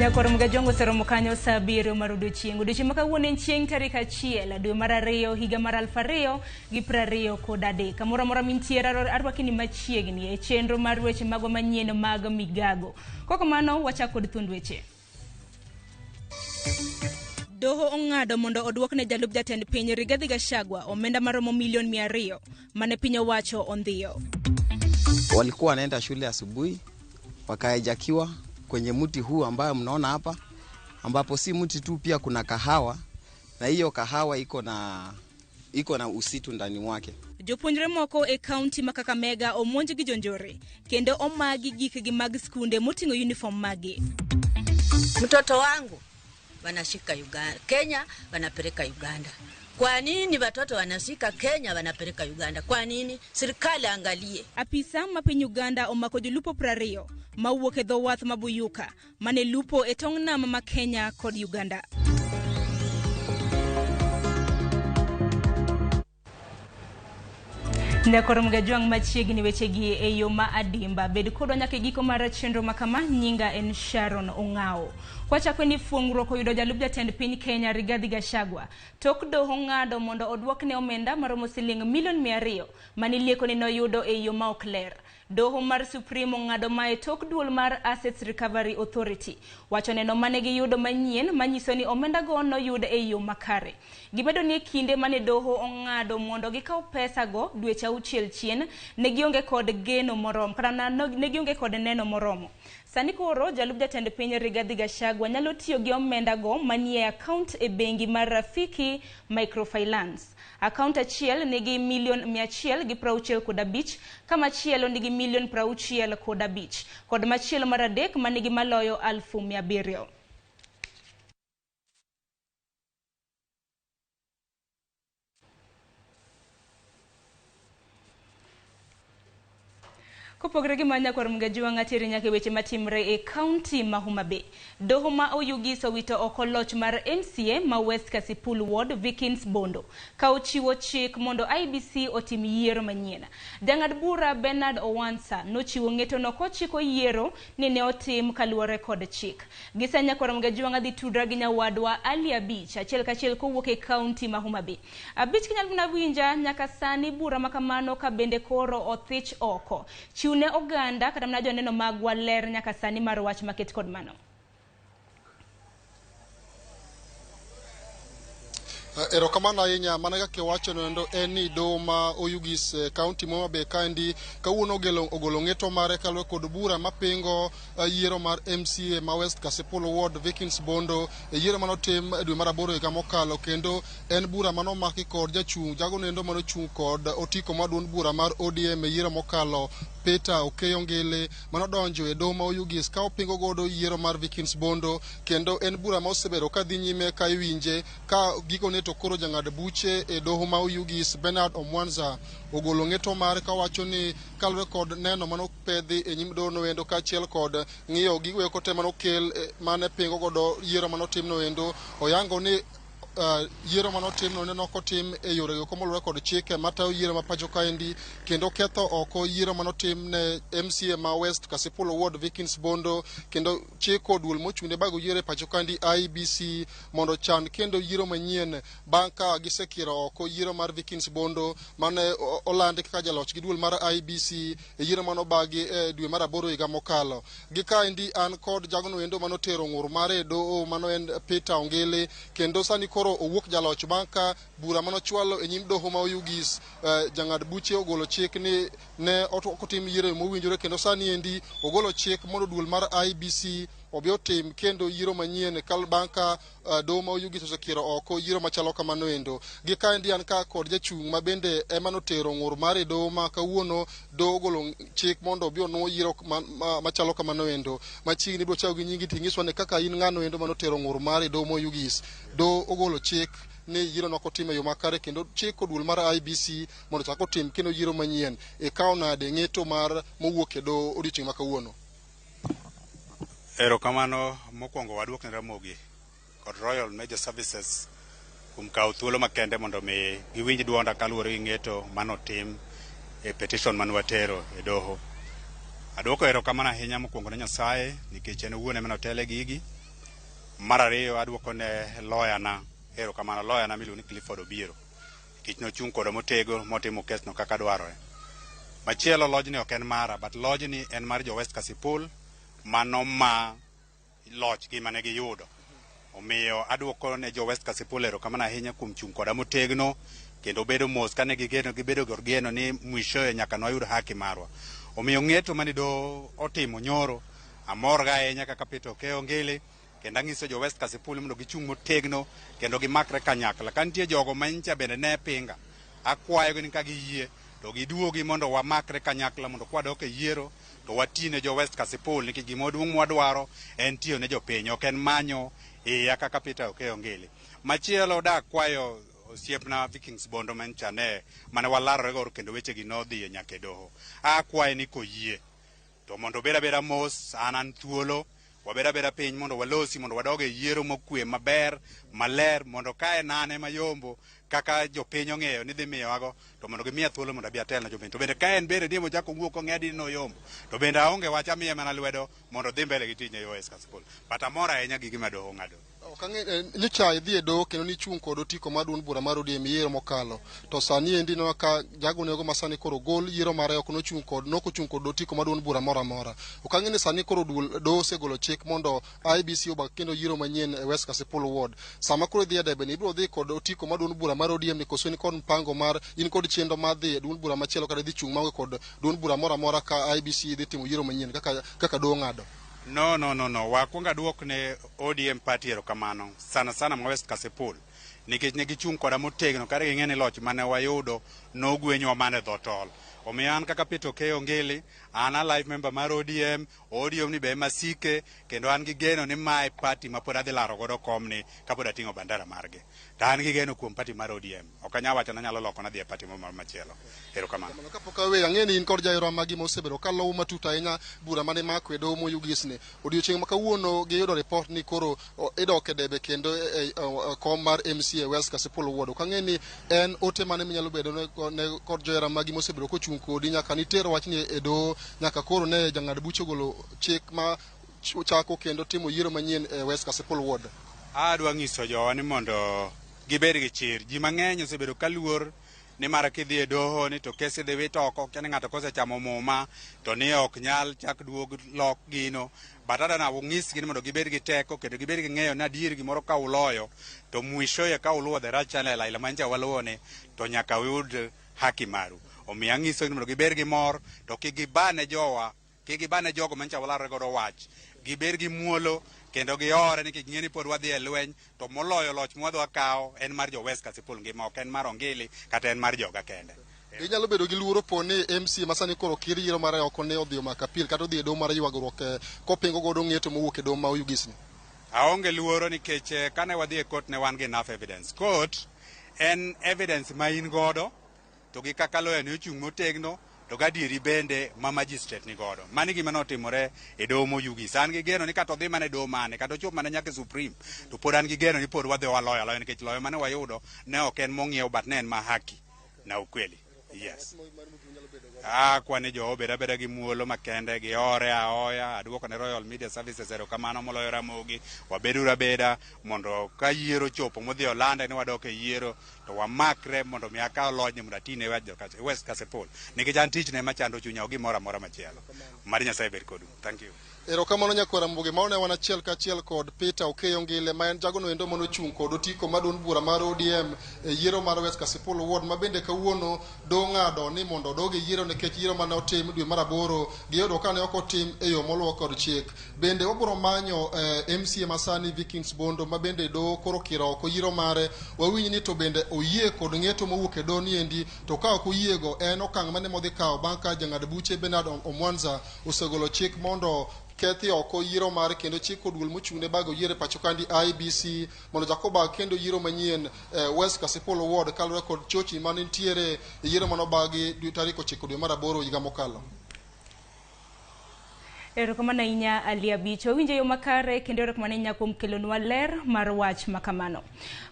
Nyakoro Migago seromo kanyo saa 7 mar odiechieng'. Odiechieng' ma kawuono en chieng' tarik 1 dwe mar 2 higa mar 2023. Kamoro amora mintiere arwakini machiegni e chenro mar weche magwa manyien mag Migago. Koko mano wachako kod thuond weche. Doho ong'ado mondo odwokne jalup jatend piny Rigathi Gachagua omenda maromo milion 200 mane piny owacho ondhiyo. Walikuwa wanaenda shule asubuhi wakaejakiwa kwenye mti huu ambayo mnaona hapa, ambapo si mti tu, pia kuna kahawa, na hiyo kahawa iko na usitu ndani mwake. Jopuonjre moko e kaunti ma Kakamega omonj gi jonjore kendo omagi gikgi mag skunde moting'o uniform magi. Mtoto wangu wanashika Uganda, Kenya wanapeleka Uganda. Kwa nini watoto wanashika Kenya wanapeleka Uganda? Kwa nini? Serikali angalie. Apisa ma piny Uganda omako jolupo 20 mawuok e dho wath mabuyuka mane lupo e tong' nam ma Kenya kod Uganda. Nyakoro Migago machiegni wechegi e yo ma adimba. Bed kodwa nyaka giko mar chenro makama. Nyinga en Sharon Ong'ao. Kwachako ni fuongruok oyudo jalup jatend piny Kenya Rigathi Gachagua. Tok doho ng'ado mondo odwokne omenda maromo siling milion 200 manilieko ni noyudo e yo ma ok ler. Doho mar Supreme ng'ado mae tok duol mar Assets Recovery Authority. Wacho neno mane giyudo manyien manyiso ni omenda go noyud e yo makare. Gimedo ni kinde mane doho ong'ado mondo gikaw pesa go dweche 6 chien ne gionge kod geno moromo kana ne gionge kod neno moromo. Sani koro jalup jatend piny Rigathi Gachagua nyalo tiyo gi omenda go manie account e bengi mar Rafiki Microfinance. Account achiel nigi milion 165 kama chielo nigi milion 65 kod machielo mar adek manigi maloyo 700,000. Kopogre gi manya kwar Migago ng'atiri nyake weche matimre e kaunti ma Homa Bay. Doho ma oyugiso wito oko loch mar MCA ma West Kasipul Ward Vikins Bondo ka ochiwo chik mondo IBC otim yiero manyien. Jang'ad bura Bernard Owansa nochiwo ng'eto no kochiko yiero ni ne otim kaluwore kod chik. Gisanya kwar Migago ng'adhi tudra gi nyawadwa Ali Abich achiel kachiel kowuok e kaunti ma Homa Bay. Abich kinyal buna winja nyaka sani bura makamano ka bende koro othich oko. Ne oganda kata mna joneno magwa ler nyaka sani mar wach maket kod mano. Erokamano ahinya mana kaka wacho no eni do ma oyugis county Homa Bay kandi kawuono ogolo ng'eto mare kalwe kod bura mapingo yiero mar MCA ma West Kasipul Ward Vikins Bondo yiero manotim dwe mar 8 higa mokalo, kendo en bura manomaki kod jago nendo manochung kod otiko maduond bura mar ODM yiero mokalo Peter Okeyo Ngele manodonjo e doho ma oyugis ka opingo godo yiero mar Vikins Bondo, kendo en bura ma osebedo ka dhi nyime ka iwinje ka gikone to koro jang'ad buche e doho ma oyugis Bernard Omwanza ogolo ng'eto mare ka wacho ni kalwe kod neno manopedhi e nyim doho noendo kaachiel kod ng'iyo gigo eko te manokel mane pingo godo yiero manotim noendo. Oyango ni yiero manotim no ne okotim e yore go komolore kod chike matayo yiero ma pacho kaendi, kendo ketho oko yiero manotim ne MCA ma West Kasipul Ward Vikins Bondo, kendo chiko duol mochunde bago yiero pacho kaendi IBC mondo chan kendo yiero manyien bang' ka gisekiro oko yiero mar Vikins Bondo mane olandi kaka jaloch gi duol mar IBC e yiero manobagi e dwe mar 8 higa mokalo. Gi kaendi an kod jagono endo manotero ng'ur mare do mano en Peter Ongele, kendo sani koro owuok jaloch banka bura manochwalo e nyim doho ma oyugis. Jang'ad buche ogolo chik ni ne okotim yiero mowinjore, kendo sani endi ogolo chik mondo duol mar IBC obi otim kendo yiero manyien kal banka doho ma oyugis osekiro oko yiero machalo kamano endo. Gi kaendi an ka kod jachung' ma bende ema notero ng'ur mare doho ma kawuono doho ogolo chik mondo obi onuo yiero machalo kamano endo. Machiegni biro chao gi nyingi ting'iswa ni kaka in ng'ano endo manotero ng'ur mare doho ma oyugis. Doho ogolo chik ni yiero no kotim e yo makare, kendo chiko duol mar IBC mondo chako tim kendo yiero manyien e kaunade ng'eto mar mowuok e do odiochieng' ma kawuono. Erokamano mokwongo wadwok ne Ramogi kod Royal Major Services kuom kawo thuolo makende mondo mi giwinj duonda kaluwore gi ng'eto manotim e petition manwatero e doho. Adwoko erokamano ahinya mokwongo ne Nyasaye nikech en owuon ema notele gigi, Mar ariyo aduoko ne lawyer na erokamano lawyer na miluongo ni Clifford Obiero kich nochung' koda motego motimo kesno kaka dwarore. Machielo lojni ok en mara, but lojni en mar jo West Kasipul mano ma loch gi mane giyudo. Omiyo aduoko ne jo West Kasipul erokamano ahinya kuom chung' koda motegno kendo bedo mos kane gibedo gorgeno ni mwishoe nyaka nwayud haki marwa. Omiyo ng'eto mane do otimo nyoro amor ga ahinya kaka Peter Okeyo Ngili kendo ang'iso jo West Kasipul mondo gichung' motegno kendo gimakre kanyakla. Ka nitie jogo manyicha bende ne pinga, akwayogi ni ka giyie to giduogi mondo wamakre kanyakla mondo kwadok e yiero to watine jo West Kasipul nikech gimoduong' mwadwaro en tiyo ne jopiny, ok en manyo iya kaka Peter Okeyo Ngili. Machielo da kwayo osiepna Vikings Bondo manchane mane walarore goro kendo weche gi nodhi nyaka e doho. Akwaye ni koyie to mondo beda mos an thuolo wabeda piny mondo walosi mondo wadoge yiero mokwe maber maler mondo kae nane mayombo kaka jopiny ong'eyo ni dhi miyowago to mondo gimiya thuolo mondo abi atel na jopiny. To bende ka en bende ndiemo jako wuok ong'edi no yombo to bende aonge wach amiye mana lwedo mondo dhi mbele gi tich e West Kasipul. But amora ahinya gi gima doho ng'ado. Nyocha idhi e doho kendo nichung' kod otiko mar duond bura mar ODM yiero mokalo to sani endi no ka jago nego masani koro gol yiero mare ok nochung' kod otiko mar duond bura moro amora. Ok ang'e ni sani koro doho osegolo chik mondo IBC obak kendo yiero manyien e West Kasipul ward. Sama koro idhi e debe ni ibiro dhi kod otiko mar duond bura mar ODM ni koso ni kod mpango mar in kod chenro mar dhi e duond bura machielo kata dhi chung' mago kod duond bura moro amora ka IBC dhi timo yiero manyien kaka doho ng'ado. No. Wakwonga duok ne ODM party erokamano sana ma West Kasipul nikech ne gichung' koda motegno kare ging'e ni loch mane wayudo nogwenywa mane dhotol. Omiyo an kaka Peter Okeyo Ngili an a live member mar ODM ni be masike kendo an gi geno ni mae party ma pod adhi laro godo komni kapod ating'o bandera margi. To an gi geno kuom party mar ODM. Ok anyal wacho na nyalo loko na dhi e party machielo. Erokamano. Kapok awe ang'e ni in kod jairo magi mosebedo ka lowo matut ahinya bura mane makwe doho moyugisni. Odiochieng' ma kawuono giyudo report ni koro idok e debe kendo kom mar MCA West Kasipul ward. Ok ang'e ni en ote mane minyalo bedo ne kod jairo magi mosebedo kochung' kodi nyaka nitero wachni e doho nyaka koro ne jang'ad bucho golo chik ma chako kendo timo yiero manyien e West Kasipul ward. Adwa ng'iso jowa ni mondo gibed gi chir. Ji mang'eny osebedo ka luor ni mara kidhi e doho ni to kesi dhi wito oko kene ng'ato kosechamo muma to ni ok nyal chak duog lok gino. Batada na ung'isgi ni mondo gibed gi teko kendo gibed gi ng'eyo ni adier gimoro ka uloyo to mwishoye ka uluwo the right channel aila mancha waluwo ni to nyaka uyud haki maru. Omiyo ang'iso ni mondo gibed gi mor to kik gibane jogo mancha walarore godo wach. Gibed gi muolo kendo giore ni king'e ni pod wadhi e lweny to moloyo loch mwadwa kawo en mar jo West Kasipul ngima ok en mar Ongili kata en mar joga kende. Inyalo bedo gi luoro po ni MC masani koro kir yiero mare oko ne odhi makapil kata odhi e doho mar ywagruok kopingo godo ng'eto mowuok e doho ma oyugisni. Aonge luoro nikech kane wadhi e court ne wan gi enough evidence. Court en evidence ma in godo to gi kaka lawyer ni ochung' motegno to gadieri bende ma magistrate ni godo. Mani gima notimore e doho moyugis. An gi geno ni kata odhi mane doho mane kata ochop mane nyaka Supreme to pod an gi geno ni pod wadhi waloyo nikech loyo mane wayudo ne ok en mong'iew but ne en ma haki na ukweli. Yes. Kwani jo beda gi muolo makende gi ore aoya aduoko ne Royal Media Services erokamano moloyo Ramogi wabedura beda mondo ka yiero chopo modhi Olanda ni wadok e yiero to wamakre mondo mi akaw lojni mondo atine West Kasipul nikech an tich ne machando chunya gimoro amora machielo. Mari Nyasaye bed kodu. Thank you. Erokamano nyakwara Ramogi maone wan achiel kachiel kod Peter Okeyo Ngili ma en jagono endo manochung' kod otiko mar duond bura mar ODM e yiero mar West Kasipul ward ma bende kawuono do ng'ado ni mondo odoge yiero nikech yiero mane otim dwe mar 8 giyudo ka ne ok otim e yo moluwo kod chik. Bende wabiro manyo MCA masani Vikings Bondo ma bende do koro kiro oko yiero mare wawinj ni to bende oyie kod ng'eto mowuok e doho ni endi to ka ok oyiego en okang' mane modhi kawo bang' ka jang'ad buche Bernard Omwanza osegolo chik mondo kethi oko yiero mare kendo chiko duol mochung'ne bago yiero pacho kandi IBC mondo jakoba kendo yiero manyien West Kasipul ward kalore kod chochi mane ntiere yiero manobagi tarik 9 dwe mar 8 higa mokalo. Erokamano inya aliabich owinjo yo makare kendo erokamano inya kuom kelonwa ler mar wach makamano.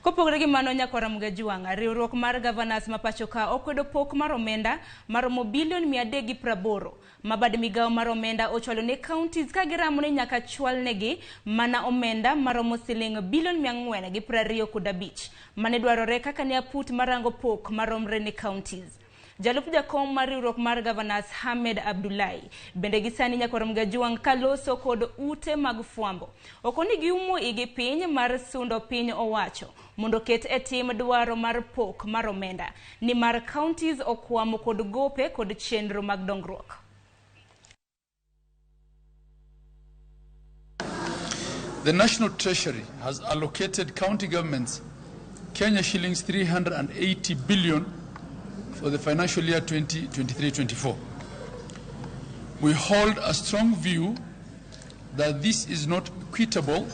Kopogore gi mano nyako Ramogi riwruok mar governors ma pacho ka okwedo pok mar omenda maromo bilion 380 ma bad migawo mar omenda ochwalo ne counties ka giramo ne nyaka chwal negi mana omenda maromo siling bilion 425 mane dwarore kaka ne aput marango pok maromre ne counties. Jalup jakom mar riwruok mar governors Hamed Abdullahi bende gisani nyako Ramogi kaloso kod ute mag fwambo okoni giumo igi piny mar sundo piny owacho mondo ket e tim dwaro mar pok mar omenda ni mar counties okwamo kod gope kod chenro mag dongruok. The National Treasury has allocated county governments Kenya shillings 380 billion for the financial year 2023-24. We hold a strong view that this is not equitable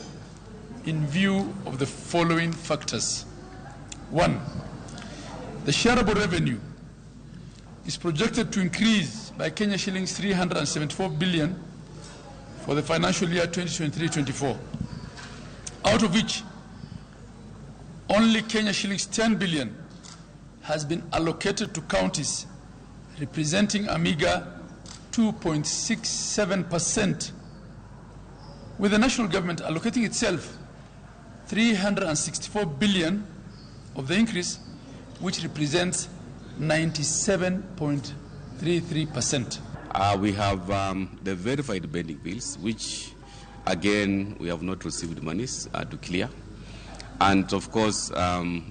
in view of the following factors. 1. The shareable revenue is projected to increase by Kenya shillings 374 billion for the financial year 2023-24, out of which only Kenya shillings 10 billion has been allocated to counties, representing a meager 2.67%, with the national government allocating itself 364 billion of the increase, which represents 97.33%. We have the verified pending bills, which again we have not received monies to clear. And of course,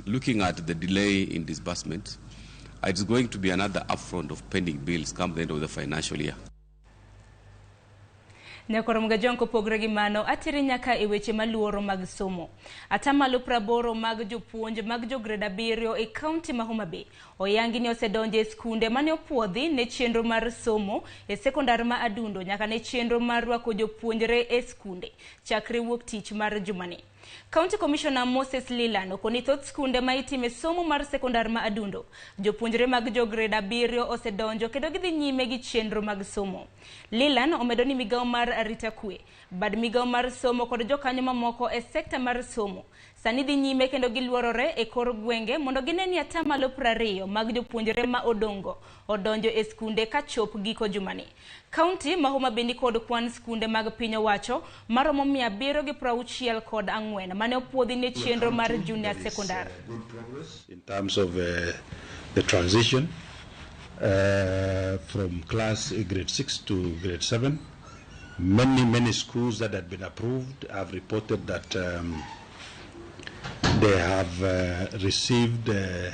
looking at the delay in disbursement, it's going to be another upfront of pending bills come the end of the financial year. Nyako Ramogi kopogore gi mano atiri nyaka e weche maluoro mag somo. Atamalo 80 mag jopuonj mag jograde 7 e county ma Homa Bay oyangi ni osedonje e skunde mane opuodhi ne chenro mar somo e sekondar ma Adundo nyaka ne chenro mar rwako jopuonjre e skunde chakre wuok tich mar jumani. County Commissioner Moses Lilan okoni thoth skunde ma itime somo mar sekondar ma Adundo jopuonjre mag jograde 7 osedonjo kendo gidhi nyime gi chenro mag somo. Lilan omedo ni migawo mar arita kwe bad migawo mar somo kod jokanyo mamoko e sekta mar somo sani dhi nyime kendo giluorore e kor gwenge mondo gineni atamalo 20 mag jopuonjre ma odonjo e skunde ka chop giko jumani. County ma Homa Bay kod kwan skunde mag piny owacho maromo 764 mane opuodhi ne chenro mar junior secondary. Good progress in terms of the transition from class grade 6 to grade 7. Many schools that had been approved have reported that they have received the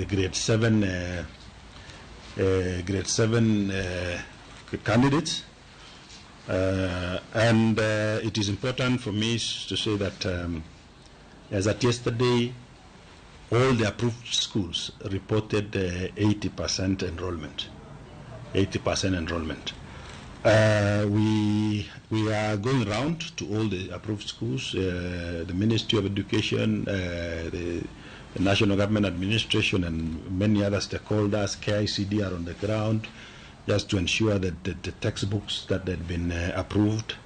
grade 7 candidates, and it is important for me to say that as at yesterday, all the approved schools reported 80% enrollment. 80% enrollment. We are going around to all the approved schools, the Ministry of Education, the National Government Administration, and many other stakeholders, KICD, are on the ground just to ensure that the textbooks that had been approved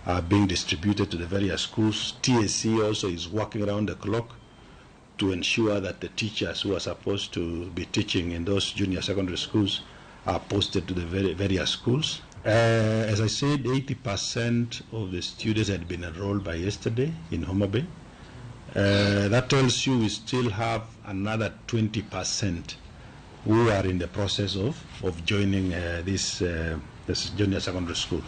are being distributed to the various schools. TSC also is working around the clock to ensure that the teachers who are supposed to be teaching in those junior secondary schools are posted to the various schools. As I said, 80% of the students had been enrolled by yesterday in Homa Bay. That tells you we still have another 20% who are in the process of joining this junior secondary school.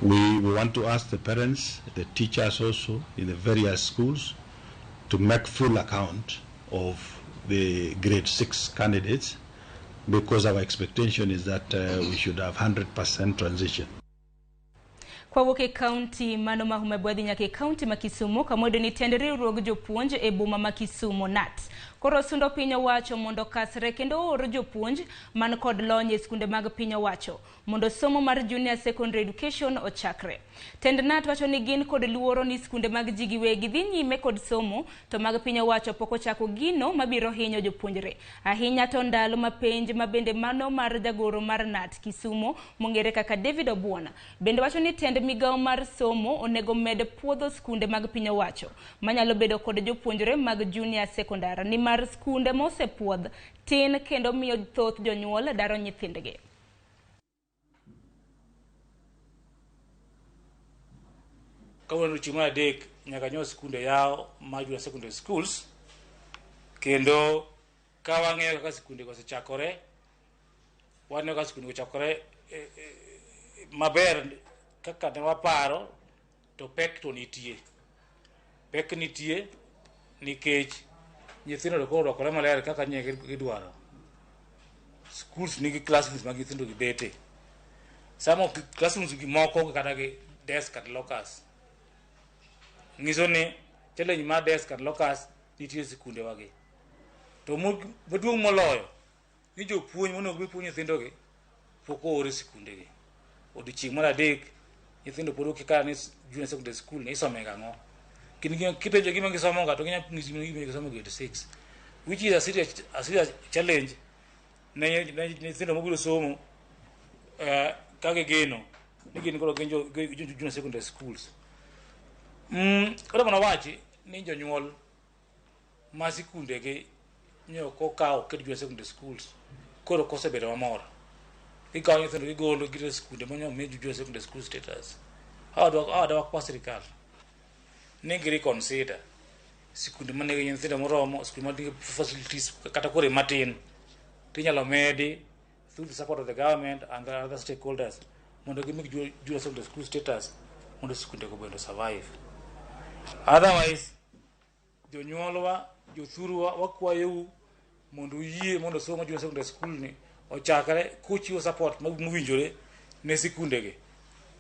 We want to ask the parents, the teachers also in the various schools to make full account of the grade 6 candidates, because our expectation is that we should have 100% transition. Kwa woke county mano ma humebwadhi nyake county ma Kisumu kamodo ni tenderi ruog jopuonj e boma ma Kisumu NAT. Koro sundo piny owacho mondo kasre kendo oro jopuonj man kod lony e skunde mag piny owacho mondo somo mar junior secondary education ochakre. Tend NAT wacho ni gin kod luoro ni skunde mag ji giwegi dhi nyime kod somo to mag piny owacho pok ochako gino mabiro hinyo jopuonjre. Ahinya to ndalo mapenj mabende mano mar jagoro mar NAT Kisumu mongere kaka David Obuona. Bende wacho ni tend Migago mar somo onego med puodho skunde mag piny owacho manyalo bedo kod jopuonjre mag junior secondary ni mar skunde mose puodh tin kendo miyo thoth jonyuol daro nyithindgi. Kawuono chieng' mar adek nyaka nyo skunde yao ma junior secondary schools kendo ka wang'eyo kaka skunde osechakore waneno ka skunde ochakore maber kaka ne waparo to pek to nitie. Pek nitie nikech nyithindo koro rwakore maler kaka nyegi gidwaro. Schools nigi classrooms mag nyithindo gibete. Samo classrooms gi moko kata gi desk and lockers. Ngiso ni challenge ma desk and lockers nitie sikunde wagi. To maduong' moloyo ni jopuonj monego puonj nyithindo gi pok oore sikunde gi. Odiochieng' mar adek nyithindo pod okika ni junior secondary school ni isome gang'o. Kipenjo gima gisomo ga to gima gisomo grade 6, which is a serious challenge ne nyithindo mobiro somo kage geno ni gin koro junior secondary schools. Koro mana wachi ni jonyuol ma sikunde gi nyo kokao ket junior secondary schools koro kosebedo mamor. Ikawo nyithindo gigolo gire sikunde manyo me junior secondary school status. How do I serikal ne giri consider sikunde mane nyithindo moromo sikunde manigi facilities kata kore matin tinyalo medi through the support of the government and the other stakeholders mondo gimik junior secondary school status mondo sikunde go bendo survive. Otherwise jonyuolwa jothurwa wakwayo mondo yie mondo somo junior secondary school ni ochakre kuchiwo support mowinjore ne sikunde gi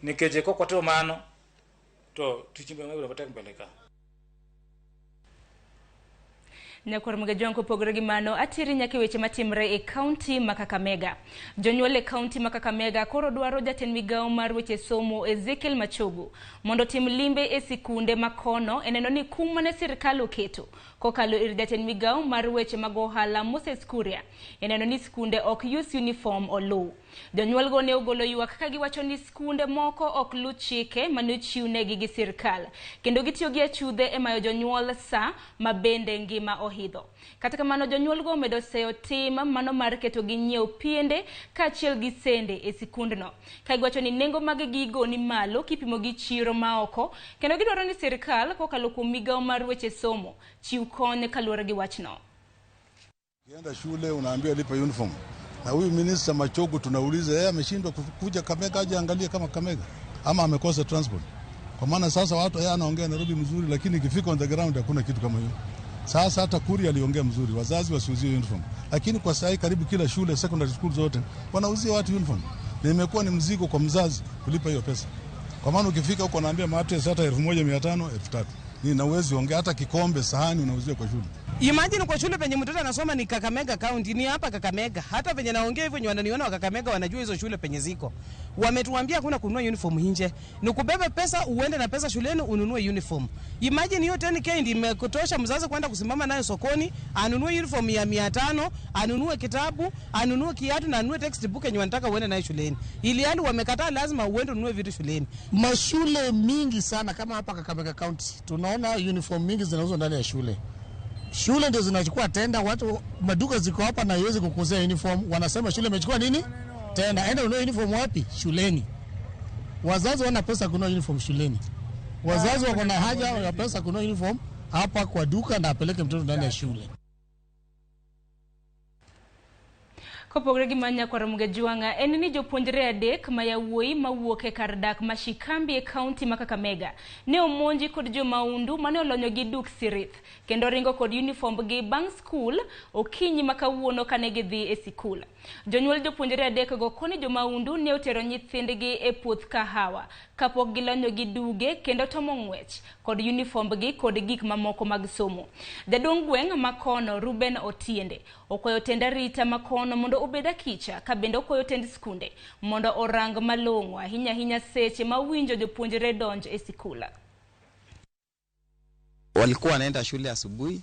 nikech kokwato mano to tichimbe mabiro matek mbele ka. Nyakor Migago pogore gi mano atiri nyake weche matimre e county ma Kakamega. Jonyuol e county ma Kakamega koro dwaro jatend Migago mar weche somo Ezekiel Machogu mondo tim limbe e sikunde makono eneno ni kum mane sirkal oketo kokalo ir jatend Migago mar weche mag ohala Moses Kuria eneno ni sikunde ok use uniform olu. Jonyuol go ne ogolo ywak ka giwacho ni sikunde moko ok lu chike mane chiwnegi gi sirkal kendo gitiyo gi achudhe e mayo jonyuol sa mabende ngima ohidho. Kata kamano jonyuol go medo seyo tim mano mar keto gi nyiew piende kaachiel gi sende e sikundno ka giwacho ni nengo mag gigo ni malo kipimo gi chiro maoko kendo gidwaro ni sirkal kokalo kuom Migago mar weche somo chiw kony kaluwore gi wachno. Ukienda shule unaambiwa lipa uniform. Na huyu minister Machogu tunauliza yeye ameshindwa kuja Kakamega aje angalie kama Kakamega ama amekosa transport. Kwa maana sasa watu yeye anaongea Nairobi mzuri lakini ikifika on the ground hakuna kitu kama hiyo. Sasa hata Kuria aliongea mzuri wazazi wasiuzie uniform. Lakini kwa sasa karibu kila shule secondary school zote wanauzia watu uniform. Na imekuwa ni mzigo kwa mzazi kulipa hiyo pesa. Kwa maana ukifika huko naambia mattress hata 1500 3000. Ni na uwezi ongea hata kikombe sahani unauzia kwa shule. Imagine kwa shule penye mtoto anasoma ni Kakamega County, ni hapa Kakamega. Hata penye naongea hivyo wananiona wa Kakamega wanajua hizo shule penye ziko. Wametuambia hakuna kununua uniform nje. Ni kubebe pesa uende na pesa shuleni ununue uniform. Imagine hiyo 10k ndio imekutosha mzazi kwenda kusimama nayo sokoni, anunue uniform ya 500, anunue kitabu, anunue kiatu na anunue textbook yenye wanataka uende nayo shuleni. Ili hali wamekataa lazima uende ununue vitu shuleni. Mashule mingi sana kama hapa Kakamega County tunaona uniform mingi zinauzwa ndani ya shule. Shule ndio zinachukua tenda, watu maduka ziko hapa na haiwezi kukuzia uniform, wanasema shule imechukua nini? Tenda. Enda ununue uniform wapi? Shuleni. Wazazi wana pesa kununua uniform shuleni. Wazazi wako na haja ya pesa kununua uniform hapa kwa duka na apeleke mtoto ndani ya shule. Kopogre gi manya kwa Ramogi juanga enini jopuonjre adek mayawuoyi mawuok e kar dak ma Shikambi e kaunti ma Kakamega ne omonji kod jomaundu mane olonyo gi duk sirith kendo ringo kod uniform gi bang school okinyi makawuono kane gidhi e sikul. Jonyuol jopuonjre adek go koni jomaundu ne otero nyithindgi e puoth kahawa kapok gilonyo gi duge kendo tomo ng'wech kod uniform gi kod gik mamoko mag somo. Jadong gweng' makono Ruben Otiende okoyo tenda rita makono mondo obeda kicha ka bende okoyo tend skunde mondo orang malong'o ahinya seche mawinjo jopuonjre donjo e sikula. Walikuwa wanaenda shule asubuhi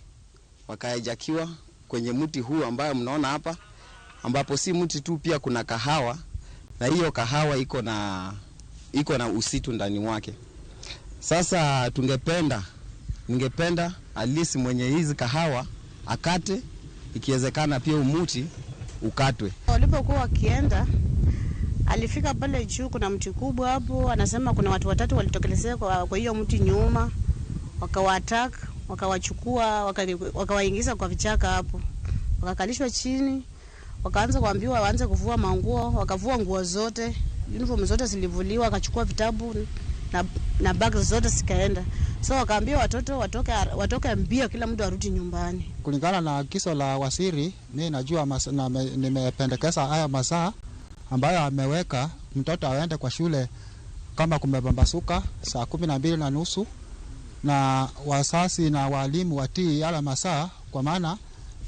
wakaejakiwa kwenye mti huu ambayo mnaona hapa, ambapo si mti tu, pia kuna kahawa, na hiyo kahawa iko na usitu ndani mwake. Sasa ningependa at least mwenye hizi kahawa akate, ikiwezekana pia umuti ukatwe. Walipokuwa wakienda alifika pale juu, kuna mti kubwa hapo, anasema kuna watu watatu walitokelezea kwa hiyo mti nyuma, wakawaattack, wakawachukua, wakawaingiza kwa vichaka hapo, wakakalishwa chini, wakaanza kuambiwa waanze kuvua manguo, wakavua nguo zote, uniform zote zilivuliwa, wakachukua vitabu na bags zote zikaenda. So wakaambia watoto watoke mbio, kila mtu arudi nyumbani. Kulingana na agizo la waziri, mimi najua nimependekeza haya masaa ambayo ameweka mtoto aende kwa shule kama kumepambasuka saa 12:30, na wazazi na walimu watii yale masaa, kwa maana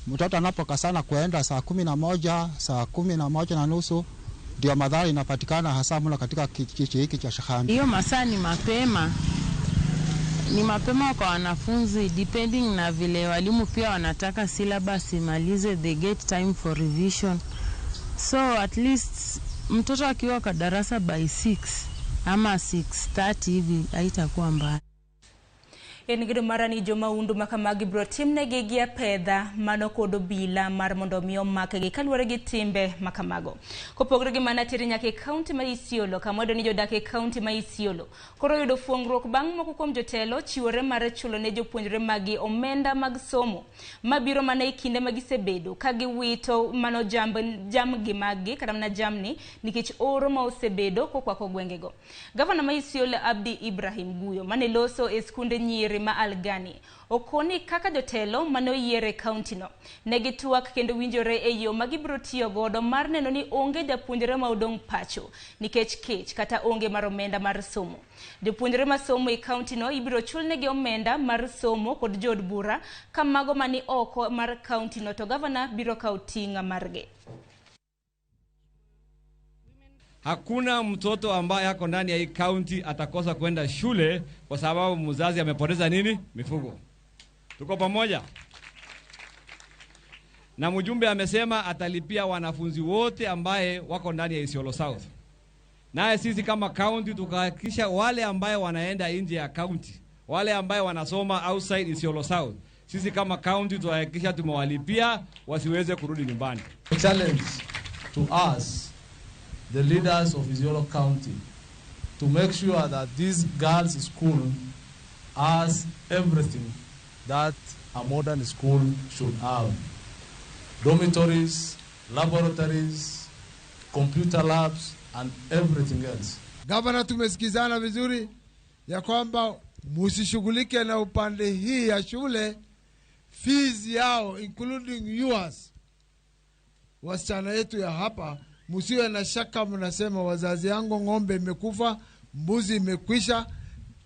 mtoto anapokasana kuenda saa 11, saa 11:30 ndio madhara inapatikana hasa mno katika kijiji hiki cha Shikambi. Hiyo masaa ni mapema kwa wanafunzi, depending na vile walimu pia wanataka syllabus imalize, they get time for revision. So at least mtoto akiwa kwa darasa by 6 ama 6:30 hivi haitakuwa mbaya. Engido marani jomaundu makamagi bro timne gegia pedha mano kodo bila mar mondo miyo makegi kaluwore gi timbe makamago. Kopogre gi mana tiri nyake kaunti ma Isiolo, kamwedo ni jodake kaunti ma Isiolo koro yudo fuongruok bang' moko kuom jotelo chiwore mar chulo ne jopuonjre magi omenda mag somo mabiro mana e kinde magisebedo ka giwito mano jamgi magi kata mana jamni nikech oro ma osebedo kokwako gwengego. Gavana ma Isiolo Abdi Ibrahim Guyo mane loso e skunde nyiri ma Algani okoni kaka jotelo mano yiere kaunti no negituak kendo winjore e yo magibro tiyo godo mar neno ni onge japuonjre ma odong' pacho nikech kech kata onge mar omenda mar somo. Jopuonjre ma somo e kaunti no ibiro chulnegi omenda mar somo kod jod bura kamago mani oko mar kaunti no to gavana biro kawo tinga marge. Hakuna mtoto ambaye yako ndani ya hii county atakosa kwenda shule kwa sababu mzazi amepoteza nini? Mifugo. Tuko pamoja? Na mjumbe amesema atalipia wanafunzi wote ambaye wako ndani ya Isiolo South. Naye sisi kama county tukahakikisha wale ambaye wanaenda nje ya county, wale ambaye wanasoma outside Isiolo South, sisi kama county tuhakikisha tumewalipia wasiweze kurudi nyumbani. Challenge to us, the leaders of Isiolo County, to make sure that this girls' school has everything that a modern school should have. Dormitories, laboratories, computer labs, and everything else. Governor, tumesikizana vizuri ya kwamba musishughulike na upande hii ya shule, fees yao including yours. Wasichana yetu ya hapa, musiwe na shaka mnasema wazazi yangu ng'ombe imekufa, mbuzi imekwisha,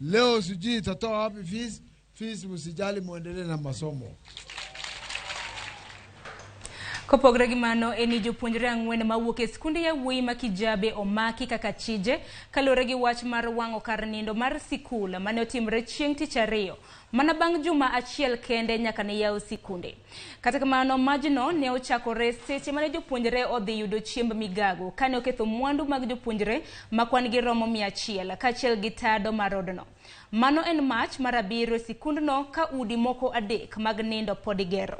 leo sijui itatoa wapi fees, musijali, muendelee na masomo. Kopogre gi mano eni jopuonjre ang'wen mawuok e skunde ya wuoyi ma Kijabe omaki kaka chije kalore gi wach mar wang'o kar nindo mar sikul mane otimre chieng' tich ariyo mana bang' juma achiel kende nyaka ne yaw sikunde. Kata kamano majno ne ochakore seche mane jopuonjre odhi yudo chiemb migago kane oketho mwandu mag jopuonjre makwan gi romo 100 kaachiel gi tado mar odno. Mano en mach mar 7 sikundno ka udi moko 3 mag nindo pod igero.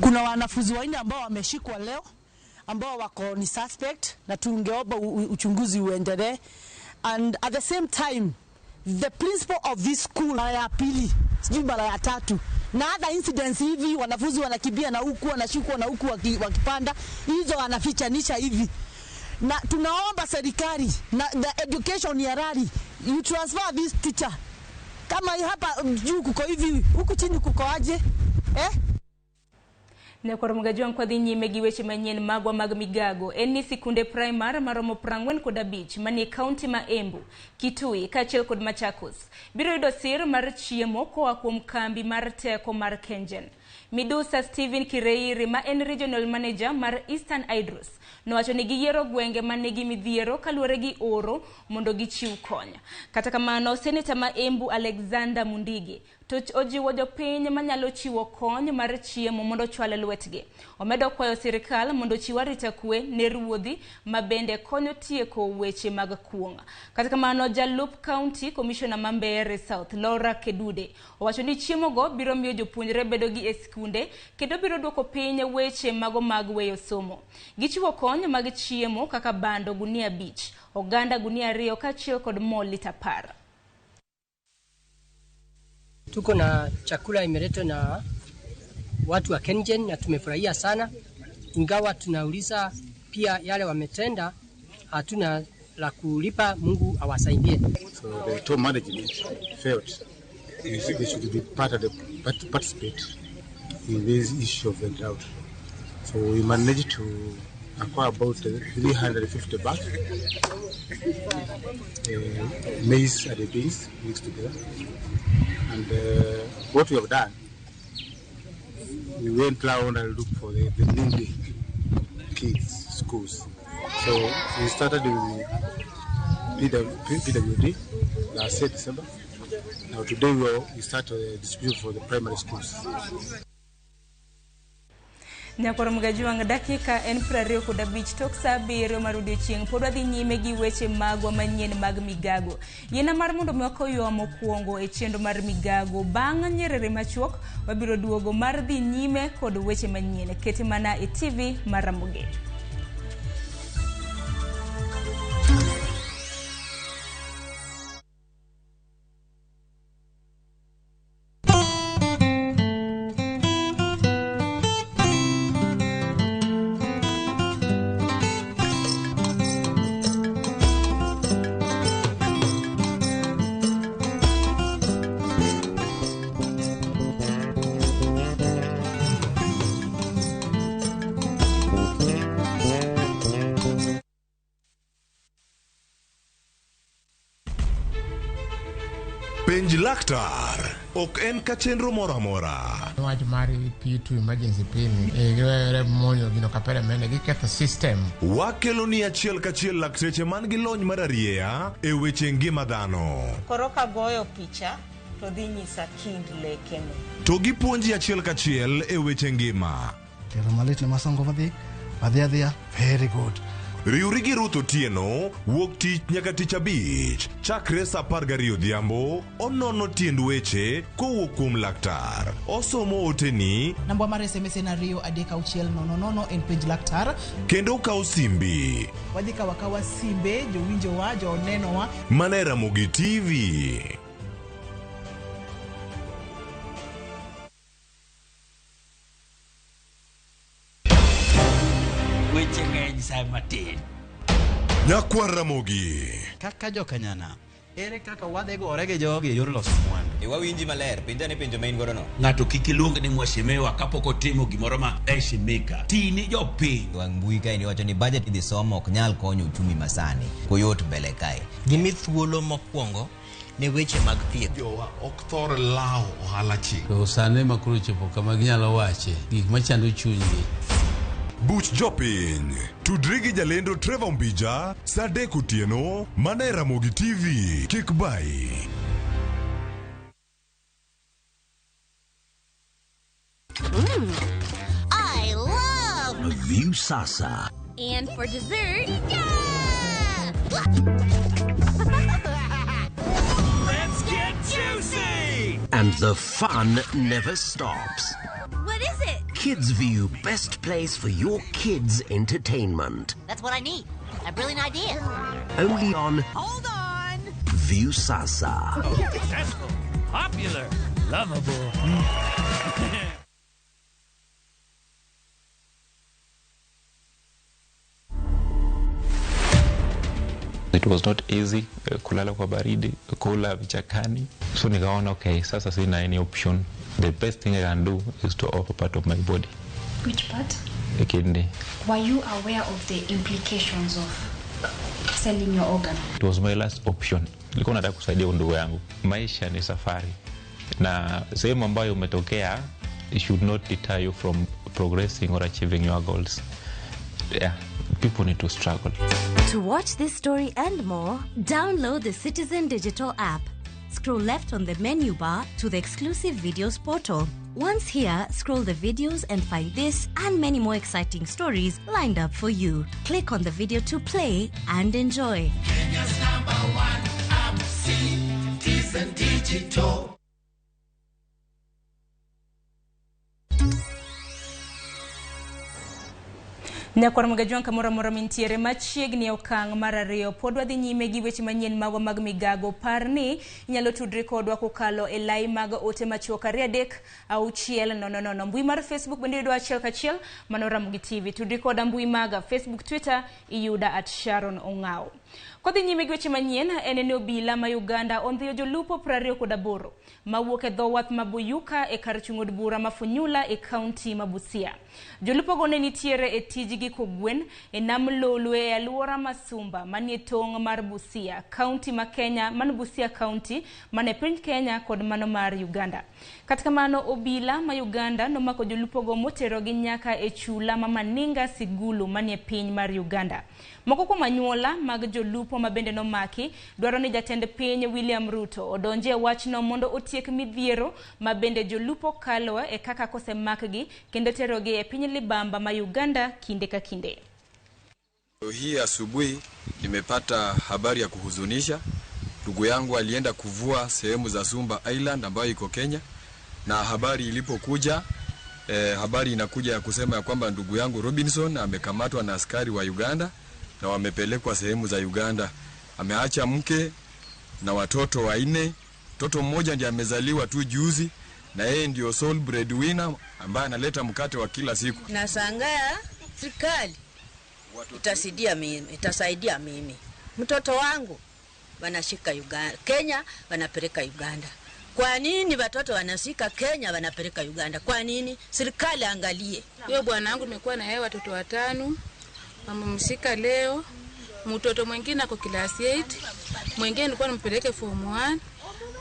Kuna wanafunzi wanne ambao wameshikwa leo ambao wako ni suspect na tungeomba uchunguzi uendelee. And at the same time, the principal of this school mara ya pili, sijui mara ya tatu, na other incidents hivi, wanafunzi wanakimbia na huku, wanashukwa na huku wakipanda, hizo wanafichanisha hivi. Na tunaomba serikali na the education ya rali, you transfer this teacher. Kama hapa juu kuko hivi, huku chini kuko aje? Ne Ramogi kwa dhinyi megi weche manyien magwa mag Migago eni sikunde primar maromo 45 manie county ma Embu, Kitui kaachiel kod Machakos biro yudo sir mar chiemo koa kuom kambi mar teko mar Kengen. Midusa Stephen Kireiri ma en regional manager mar Eastern Hydros nowacho ni giyiero gwenge manigi midhiero kaluwore gi oro mondo gichiw kony. Kata kamano, Senator ma Embu Alexander Mundigi to ojiwo jopiny manyalo chiwo kony mar chiemo mondo chwal lwetgi. Omedo kwayo sirikal mondo chiw arita kwe ne ruodhi mabende konyo tieko weche mag kuong'. Kata kamano, Jalup County Commissioner ma Mbeere South Laura Kedude owacho ni chiemo go biro miyo jopuonjre bedo gi skunde kendo biro duoko piny weche mago mag weyo somo. Gichiwo kony mag chiemo kaka bando gunia 5, oganda gunia 2 kaachiel kod mo lita 10. Tuko na chakula imeletwa na watu wa Kengen na tumefurahia sana, ingawa tunauliza pia yale wametenda hatuna la kulipa. Mungu awasaidie. So the top management felt they should be participate in this issue of the drought. So we managed to acquire about 350 bags, maize and the beans mixed together. And what we have done, we went around and looked for the needy kids, schools. So we started with PWD last December. Now today we start distribution for the primary schools. Ramogi dakika en 25 tok saa 7 mar odiechieng' pod wadhi nyime gi weche magwa manyien mag Migago. Yiena mar mondo miwakoywa mokwongo e chenro mar Migago bang' nyerere machuok wabiro duogo mar dhi nyime kod weche manyien. Kete mana e TV mar Ramogi. Penj laktar ok en ka chenro moro amora. Wach mar P2 emergency pin e monyo gino kapere mene giketho system. Wakelo ni achiel kachiel lakteche man gi lony mar arieya e weche ngima dhano. Koro ka goyo picha to dhi nyisa kind lekeno. To gipuonji achiel kachiel e weche ngima. Tero malit ne masongo madhia very good. Riuri gi Ruth Otieno wuok tich nyaka tich abich chakre saa 12 odhiambo. Onono tiend weche kowuok kuom laktar. Osomo oteni namba mar SMS en 23600 en penj laktar. Kendo kawo simbi. Wadhi kawa simbe jowinjowa jonenowa. Mana Ramogi TV. Weche ng'eny sa matin. Nyakwar Ramogi. Kaka jokanyana, ere kaka wadhegore gi jogi yor loso mwandu. Wawinji maler, penjane penjo main godo no. Ng'ato kik iluong ni mwashemewa kapok otimo gimoro ma eshimika. Tini jopiny. Wang mbui kae ni wacho ni budget idhi somo ok nyal konyo uchumi masani. Koyot mbele kae. Gimi thuolo mokwongo ne weche mag thieth. Jowa ok thor lao ohala chik. To sane makuru chopo kama ginyalo wache gik machando chunygi. Buch jopiny tudri gi jalendo Trevor Mbija saa 3 otieno mana Ramogi TV. Kik bai. I love Review Sasa. And for dessert, Let's get juicy! And the fun never stops. What is it? Kids View, best place for your kids' entertainment. That's what I need. A brilliant idea. Only on Hold on. View Sasa. Successful, popular, lovable. It was not easy kulala kwa baridi, kula vichakani. So nikaona okay, sasa sina any option. The best thing I can do is to offer part of my body. Which part? A kidney. Were you aware of the implications of selling your organ? It was my last option. Nilikuwa nataka kusaidia ndugu yangu. Maisha ni safari. Na sehemu ambayo umetokea, it should not deter you from progressing or achieving your goals. Yeah, people need to struggle. To watch this story and more, download the Citizen Digital app. Scroll left on the menu bar to the exclusive videos portal. Once here, scroll the videos and find this and many more exciting stories lined up for you. Click on the video to play and enjoy. Kenya's #1 app, Citizen Digital. Nyakwar magajuan kamora mora mintiere machiegni okang' mar ariyo pod wadhi nyime gi weche manyien magwa mag Migago. Parni inyalo tudri kodwa kokalo e lai mag ote machuok 33600. Mbui mar Facebook bende yudo achiel kachiel mano RAMOGITV. Tudri koda mbui maga Facebook, Twitter iyuda @SharonOngao. Kodhi nyime gi weche manyien en obila ma Uganda ondhiyo jolupo 28 mawuok e dhowath ma Buyuka e kar chung' od bura ma Funyula e kaunti ma Busia. Jolupo go ne nitiere e tijgi kogwen e nam Lolwe e alwora Masumba manie tong' mar Busia, kaunti ma Kenya, man Busia kaunti mane piny Kenya kod mano mar Uganda. Katika mano obila ma Uganda nomako jolupo go motero gi nyaka e chula ma Maninga Sigulu manie piny mar Uganda. Moko kuom anyuola mag jolupo ma bende nomaki dwaro ni jatend piny William Ruto odonje wachno mondo otiek midhiero ma bende jolupo kalo e kaka kosemakgi kendo terogi e piny libamba ma Uganda kinde ka kinde. Hii asubuhi nimepata habari ya kuhuzunisha. Ndugu yangu alienda kuvua sehemu za Sumba Island ambayo iko Kenya, na habari ilipokuja habari inakuja ya kusema ya kwamba ndugu yangu Robinson amekamatwa na askari wa Uganda na wamepelekwa sehemu za Uganda. Ameacha mke na watoto 4. Mtoto mmoja ndiye amezaliwa tu juzi na yeye ndio sole breadwinner ambaye analeta mkate wa kila siku. Nashangaa serikali itasaidia mimi. Mtoto wangu wanashika Uganda, Kenya wanapeleka Uganda. Kwa nini watoto wanashika Kenya wanapeleka Uganda? Kwa nini? Serikali angalie. Hiyo bwana wangu nimekuwa na yeye watoto 5. Amemshika leo. Mtoto mwingine ako class 8. Mwingine nilikuwa nimpeleke form 1.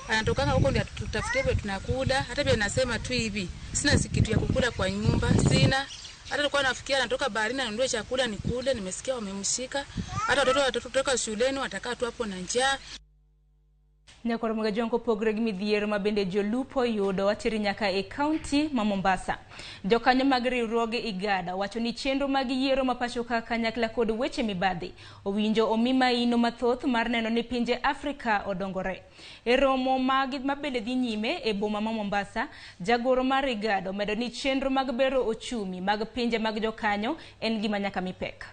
Anatokanga huko ndio tutafute tunakula. Hata pia nasema tu hivi, sina kitu ya kukula kwa nyumba, sina. Hata nilikuwa nafikia anatoka baharini anunue chakula nikule, nimesikia wamemshika. Hata watoto kutoka shuleni watakaa tu hapo na njaa. Nyakwar magajonko pogre gi midhiero ma bende jolupo yudo watiri nyaka e kaunti ma Mombasa. Jokanyo mag riwruoge Igada wacho ni chenro mag yiero ma pacho ka kanyakla kod weche mibadhi owinjo omima ino mathoth mar neno ni pinje Afrika odongore. E romo mag mabende dhi nyime e boma ma Mombasa, jagoro mar Igada medo ni chenro mag bero ochumi mag pinje mag jokanyo en gima nyaka mipek.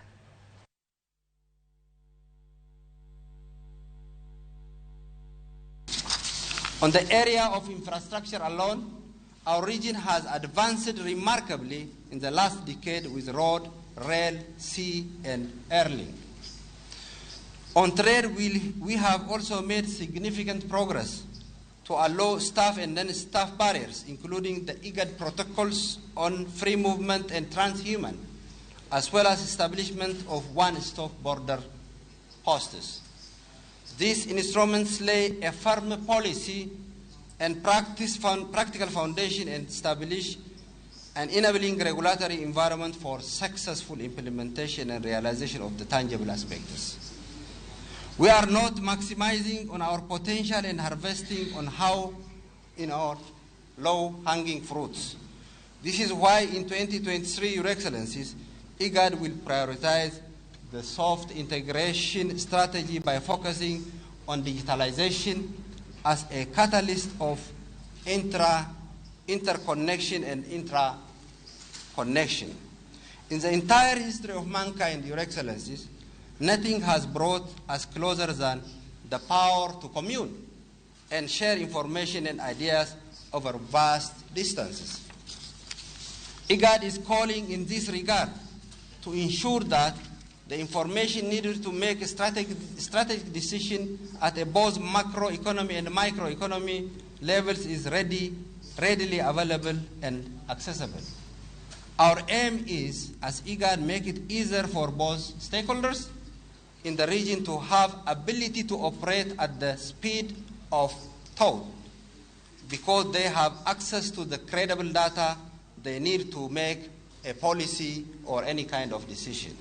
On the area of infrastructure alone, our region has advanced remarkably in the last decade with road, rail, sea, and air link. On trade, we have also made significant progress to allow staff and non-staff barriers, including the IGAD protocols on free movement and transhuman, as well as establishment of one-stop border posts. These instruments lay a firm policy and practical foundation and establish an enabling regulatory environment for successful implementation and realization of the tangible aspects. We are not maximizing on our potential and harvesting on how in our low-hanging fruits. This is why in 2023, Your Excellencies, IGAD will prioritize the soft integration strategy by focusing on digitalization as a catalyst of interconnection and connection. In the entire history of mankind, Your Excellencies, nothing has brought us closer than the power to commune and share information and ideas over vast distances. IGAD is calling in this regard to ensure that the information needed to make a strategic decision at a both macroeconomy and microeconomy levels is readily available and accessible. Our aim is, as IGAD, make it easier for both stakeholders in the region to have ability to operate at the speed of thought because they have access to the credible data they need to make a policy or any kind of decision.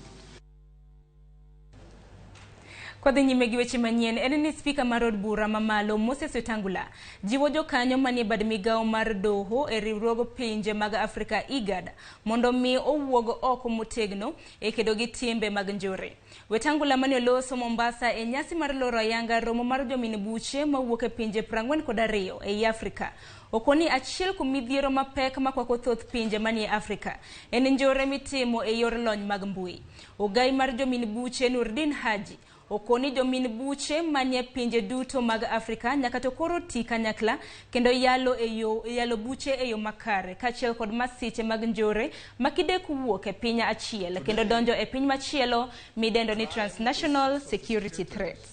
Kwa dhi nyime gi weche manyien, en ni Spika mar od bura mamalo Moses Wetangula jiwo jokanyo manie bad migawo mar doho e riwruog pinje mag Afrika IGAD mondo mi owuog oko motegno e kedo gi timbe mag njore. Wetangula mane oloso Mombasa e nyasi mar loro ayanga romo mar jomin buche mawuok e pinje 42 ei Afrika. Okoni achiel kuom midhiero mapek makwako thoth pinje manie Afrika en njore mitimo e yor lony mag mbui. Ogai mar jomin buche Nurdin Haji okoni jomin buche manie pinje duto mag Afrika nyaka to koro ti kanyakla kendo yalo buche e yo makare kachiel kod masiche mag njore makide kuwuok e piny achiel kendo donjo e piny machielo midendo ni transnational security threats.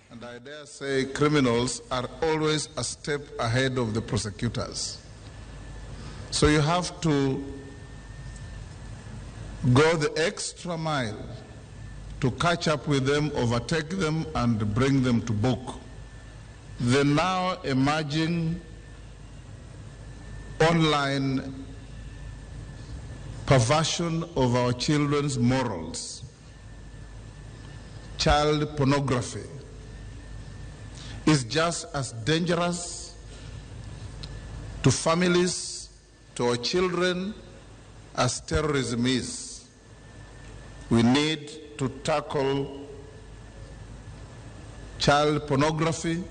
And I dare say criminals are always a step ahead of the prosecutors. So you have to go the extra mile to catch up with them, overtake them, and bring them to book. The now emerging online perversion of our children's morals, child pornography, is just as dangerous to families, to our children, as terrorism is. We need to tackle child pornography,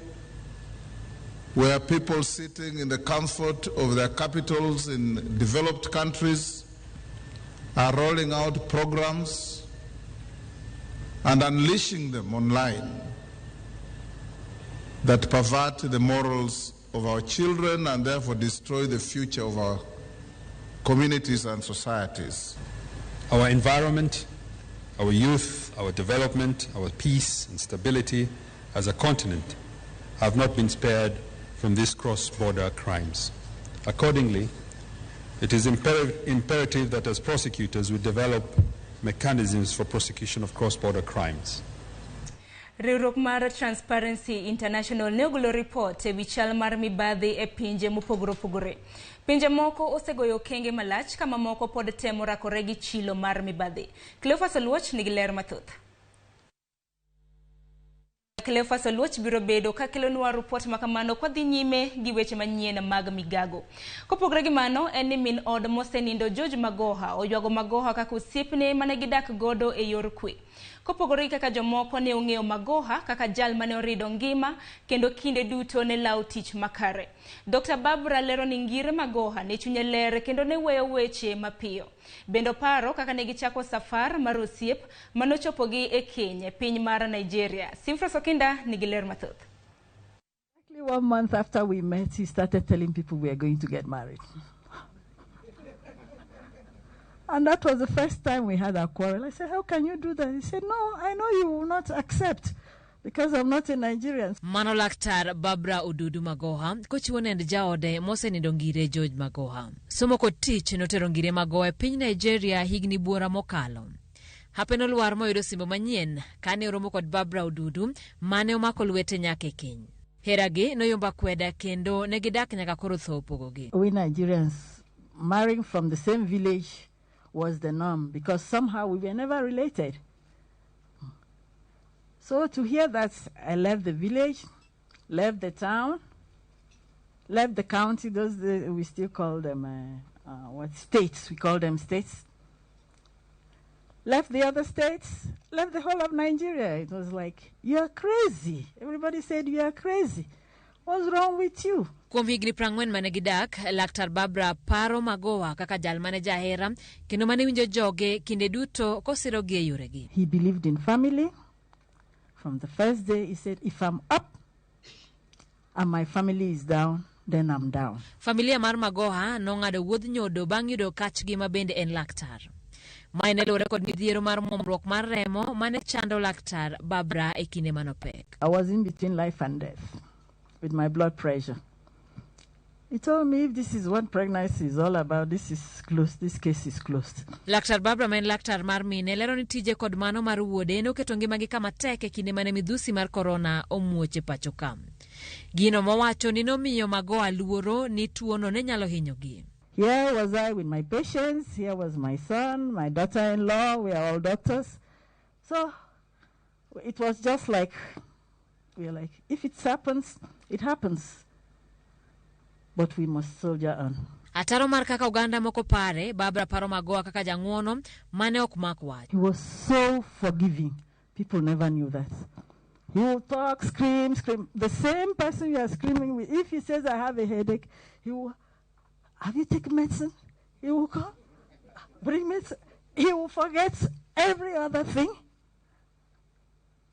where people sitting in the comfort of their capitals in developed countries are rolling out programs and unleashing them online that pervert the morals of our children and therefore destroy the future of our communities and societies. Our environment, our youth, our development, our peace and stability as a continent have not been spared from these cross-border crimes. Accordingly, it is imperative that as prosecutors we develop mechanisms for prosecution of cross-border crimes. Riwruok mar Transparency International ne ogolo report e wi chal mar mibadhi e pinje mopogore opogore. Pinje moko osegoyo kenge malach kama moko pod temo rakore gi chilo mar mibadhi. Cleophas Oluoch nigi ler mathoth. Cleophas Oluoch biro bedo ka kelonwa report makamano kwa dhi nyime gi weche manyien mag Migago. Kopogore gi mano en ni min od mosenindo George Magoha oywago Magoha kaka osiepne mane gidak godo e yor kwe. Kopogore kaka jomoko ne ong'eyo Magoha kaka jal mane orido ngima kendo kinde duto ne law tich makare. Dr. Barbara lero ni ngire Magoha ne chunye ler kendo ne weyo weche mapiyo. Bendo paro kaka ne gichako safar mar osiep manochopogi e Kenya, piny mar Nigeria. Simfra Sokinda nigi ler mathoth. Exactly 1 month after we met, he started telling people we are going to get married. And that was the first time we had a quarrel. I said, how can you do that? He said, no, I know you will not accept because I'm not a Nigerian. Mano laktar Barbara Odudu Magoha, kochiwo nend jaode mosenindo ngire George Magoha. Somo kod tich notero ngire Magoha e piny Nigeria higni buora mokalo. Hape nolwar moyudo simbo manyien kane oromo kod Barbara Odudu mane omako lwete nyaka e keny. Heragi noyomba kweda kendo ne gidak nyaka koro tho opogogi. We Nigerians marrying from the same village was the norm because somehow we were never related. So to hear that I left the village, left the town, left the county, those we still call them states, we call them states. Left the other states, left the whole of Nigeria. It was like, you are crazy. Everybody said you are crazy. What's wrong with you? Kuom higni 40 mane gidak, Laktar Barbara paro Magoha kaka jal mane jahera kendo mane winjo joge kinde duto kosirogi e yoregi. He believed in family. From the first day, he said, if I'm up and my family is down, then I'm down. Familia mar Magoha nong'ado wuodh nyodo bang' yudo kachgi ma bende en laktar. Mae ne luwore kod midhiero mar muomruok mar remo mane chando Laktar Barbara e kinde manopek. I was in between life and death with my blood pressure. He told me if this is what pregnancy is all about, this is closed, this case is closed. Laktar Barbara men laktar mar mine lero ni tije kod mano mar wuode noketo ngimagi kama tek e kinde mane midhusi mar korona omuoche pacho ka. Gino mowacho ni nomiyo Magoha luoro ni tuono ne nyalo hinyogi. Here was I with my patients, here was my son, my daughter-in-law, we are all doctors. So it was just like, we are like, if it happens, it happens. But we must soldier on. Ataro mar kaka Uganda moko pare, Barbara paro Magoha kaka jang'uono mane ok mak wach. He was so forgiving. People never knew that. He will talk, scream. The same person you are screaming with, if he says, I have a headache, he will, have you taken medicine? He will come, bring medicine. He will forget every other thing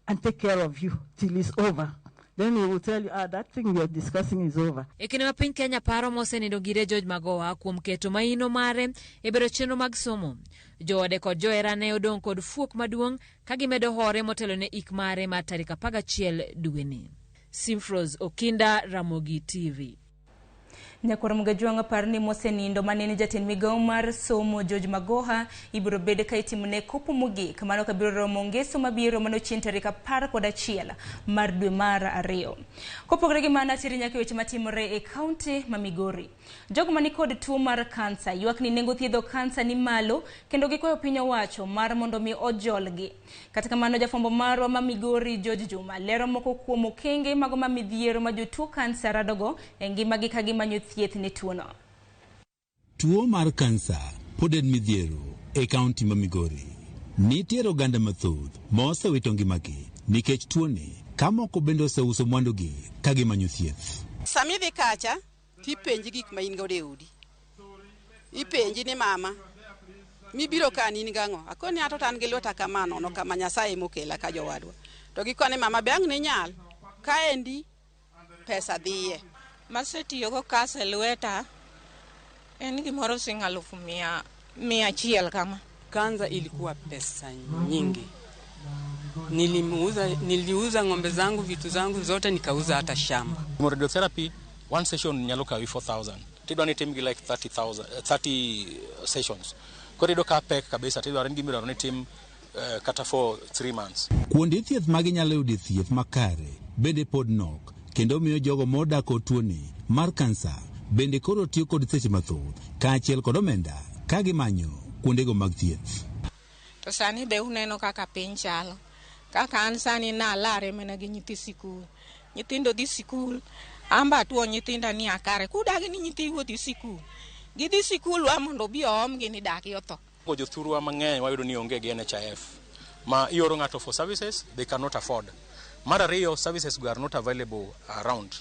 and take care of you till it's over. Then he will tell you, that thing we are discussing is over. Ekine ma piny Kenya paro mosenindo gire George Magoha kuom keto maino mare e bero chenro mag somo. Joode kod johera ne odong' kod fuok maduong' ka gimedo hore motelo ne ik mare ma tarik 11 dweni. Simfros Okinda, Ramogi TV. Nyakwara Mugajwanga parni mosenindo maneni jatend Migago mar somo George Magoha ibiro bede ka itimone kopo mogik mano kabiro romo ngeso mabiro mano chien tarik 11 mar dwe mar 2. Kopogore gi mana tiri nyaka weche matimore e kaunti ma Migori. Jogo mani kod tuo mar kansa ywak ni nengo thiedho kansa ni malo kendo gikwayo piny owacho mar mondo mi ojolgi. Kata kamano jafwambo marwa ma Migori George Juma lero moko kuom okenge mago ma midhiero ma jotuo kansa radogo e ngimagi ka gimanyo thieth ne tuono. Tuo mar kansa pod en midhiero e kaunti ma Migori. Nitiere oganda mathoth mosewito ngimagi nikech tuoni ka moko bende oseuso mwandugi ka gimanyo thieth. Sami dhi kacha tipenji gik ma in godo e udi. Ipenji ni mama mibiro ka in gang'o? Akoni ato tan gi lweta kamano no kama Nyasaye mokela ka jowadwa. To gikone mama bang' ni nyal ka endi pesa dhiye. Masetiyogo kase lweta en gimoro sing 100,000 kama. Kanza ilikuwa pesa nyingi. Niliuza ng'ombe zangu, vitu zangu zote, nikauza hata shamba. Radiotherapy, one session nyalo kawi 4,000. Tidwa ni tim gi like 30 sessions. Korido ka pek kabisa tidwa ni gimiro ni tim kata for 3 months. Kuonde thieth magi nyalo yudo thieth makare bende pod nok kendo miyo jogo modak kod tuoni mar kansa bende koro tiyo kod seche mathoth kaachiel kod omenda ka gimanyo kuondego mag thieth. To sani be uneno kaka piny chalo. Kaka an sani na lare mana gi nyithi sikul. Nyithindo dhi sikul. Amba tuo nyithinda ni akare. Kudagi ni nyithi wuothi sikul. Gidhi sikul wa mondo bi oomgi ni daki otho. Jothurwa mang'eny wayudo ni onge gi NHIF. Ma ioro ng'ato for services they cannot afford. Mar ariyo, services are not available around.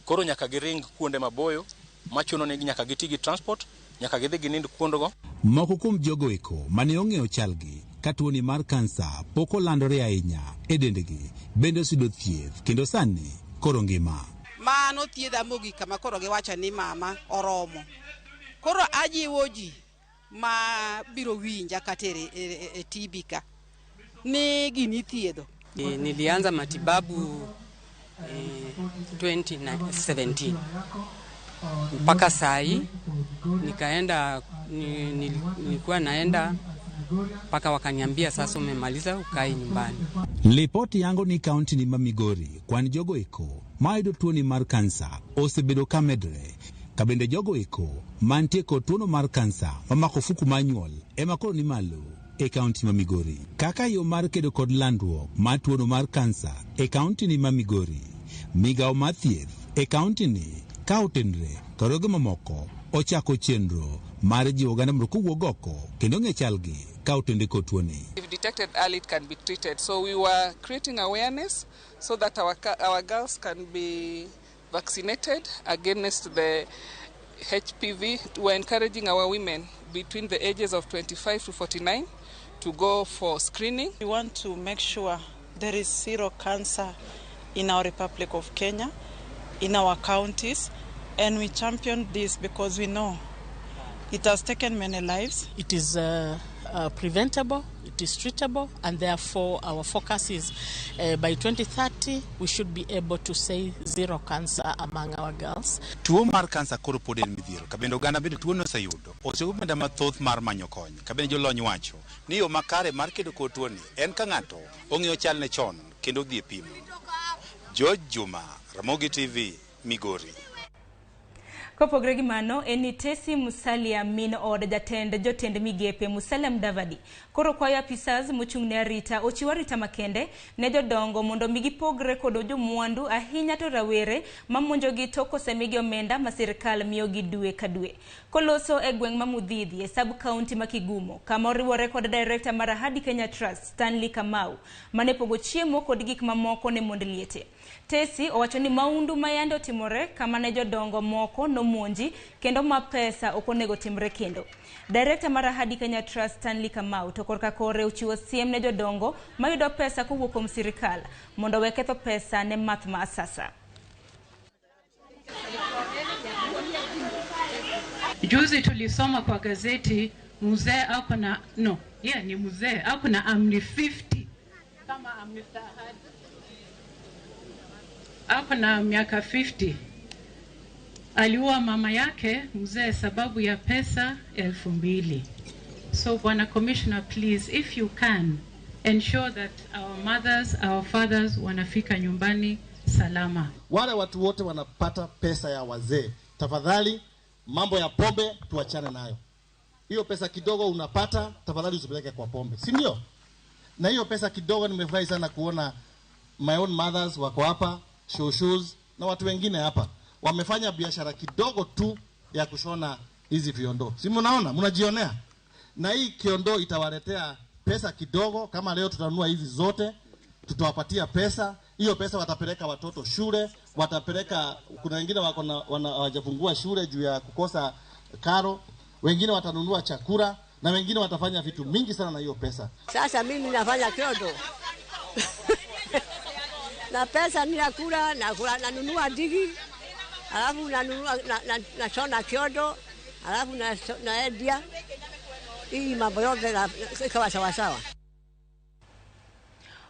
Koro nyaka giring kuonde maboyo, machuno ni nyaka gitigi transport, nyaka gidhi ginind kuondogo. Moko kuom jogo eko mane ong'eyo chalgi ka tuoni mar kansa pok olandore ahinya e dendegi bende osudo thieth kendo sani koro ngima. Mano thiedha mogik kama koro giwacho ni mama oromo. Koro ajiwo ji ma biro winja katere e tibika ni gini thiedho. Nilianza matibabu 2017 mpaka sai nikaenda nilikuwa naenda mpaka wakaniambia sasa umemaliza ukai nyumbani. Ripoti yango ni kaunti ni ma Migori kwan jogo eko mayudo tuoni mar kansa osebedo ka medre kabende jogo eko mantie kod tuono mar kansa mamako fuku manyuol ema koro ni malo e kaunti ma Migori. Kaka yo mar kedo kod landruok mar tuono mar kansa e kaunti ni ma Migori, Migago mar thieth e kaunti ni ka otenre koroge mamoko ochako chenro mar jiwo oganda mondo kowuok oko kendo ng'e chalgi ka otende kod tuoni. If detected early, it can be treated. So we were creating awareness so that our girls can be vaccinated against the HPV. We're encouraging our women between the ages of 25 to 49 to go for screening. We want to make sure there is zero cancer in our Republic of Kenya, in our counties, and we champion this because we know it has taken many lives. It is preventable, it is treatable, and therefore our focus is by 2030 we should be able to say zero cancer among our girls. Tuo mar kansa koro pod en midhiero kabendo gana bende tuo no sayudo osegumenda mathoth mar manyo kony kabende jolony wacho ni yo makare mar kedo kod tuo ni en ka ng'ato ong'eyo chal ne chon kendo dhi e pimo. George Juma, Ramogi TV, Migori. Kopogre gi mano, eni Tesi Musalia min od jatend jotend migepe Musalia Mudavadi. Koro kwayo apisas mochung'ne arita ochiwo arita makende ne jodongo mondo migi pogre kod jomwandu ahinya to rawere mamonjogi to kosemigi omenda ma sirkal miyogi dwe ka dwe. Koloso e gweng' ma Mudhidhi e sub county ma Kigumo kama oriwore kod director mar Ahadi Kenya Trust Stanley Kamau mane pogo chiemo kod gik mamoko ne mond liete. Tesi owacho ni maundu mayando timore kama ne jodongo moko no monji kendo ma pesa okonego timre kendo. Director mar Ahadi Kenya Trust Stanley Kamau to korka kore uchiwo siem ne jodongo mayudo pesa kowuok kuom sirkal mondo weketho pesa ne math ma asasa. Juzi tulisoma kwa gazeti mzee ako na amri 50 kama amri Ahadi. Ako na miaka 50. Aliua mama yake mzee sababu ya pesa 2,000. So Bwana Commissioner, please, if you can, ensure that our mothers, our fathers wanafika nyumbani salama. Wale watu wote wanapata pesa ya wazee. Tafadhali mambo ya pombe tuachane nayo. Hiyo pesa kidogo unapata, tafadhali usipeleke kwa pombe. Si ndio? Na hiyo pesa kidogo nimefurahi sana kuona my own mothers wako hapa, shoes na watu wengine hapa. Wamefanya biashara kidogo tu ya kushona hizi viondo. Si mnaona? Mnajionea? Na hii kiondo itawaletea pesa kidogo. Kama leo tutanunua hizi zote, tutawapatia pesa. Hiyo pesa watapeleka watoto shule, watapeleka, kuna wengine wako na hawajafungua shule juu ya kukosa karo, wengine watanunua chakula na wengine watafanya vitu mingi sana na hiyo pesa. Sasa mimi nafanya kiondo. Na pesa ninakula, nanunua digi, alafu nanunua nashona kiondo, alafu naendia. Hii mambo yote ikawa sawa sawa.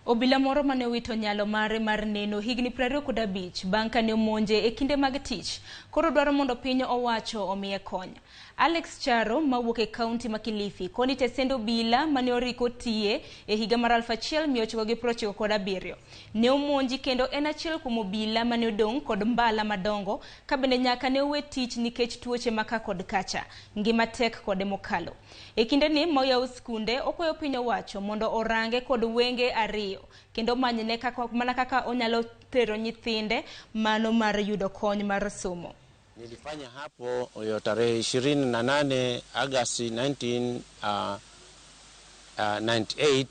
Obila moro mane wito nyalo mare mar neno higni 25 bang' kane omonje e kinde mag tich. Koro dwaro mondo piny owacho omiye kony. Alex Charo mawuok e kaunti ma Kilifi koni tesendo obila mane oriko tie e higa mar 1997 ne omonji kendo en achiel kuom obila mane odong' kod mbala madongo ka bende nyaka ne owe tich nikech tuoche maka kod kacha ngima tek kod mokalo. E kinde ni moyaw skunde okwayo piny owacho mondo orange kod wenge ariyo kendo manyne kaka onyalo tero nyithinde mano mar yudo kony mar somo. Nilifanya hapo tarehe 28 Agosti 1998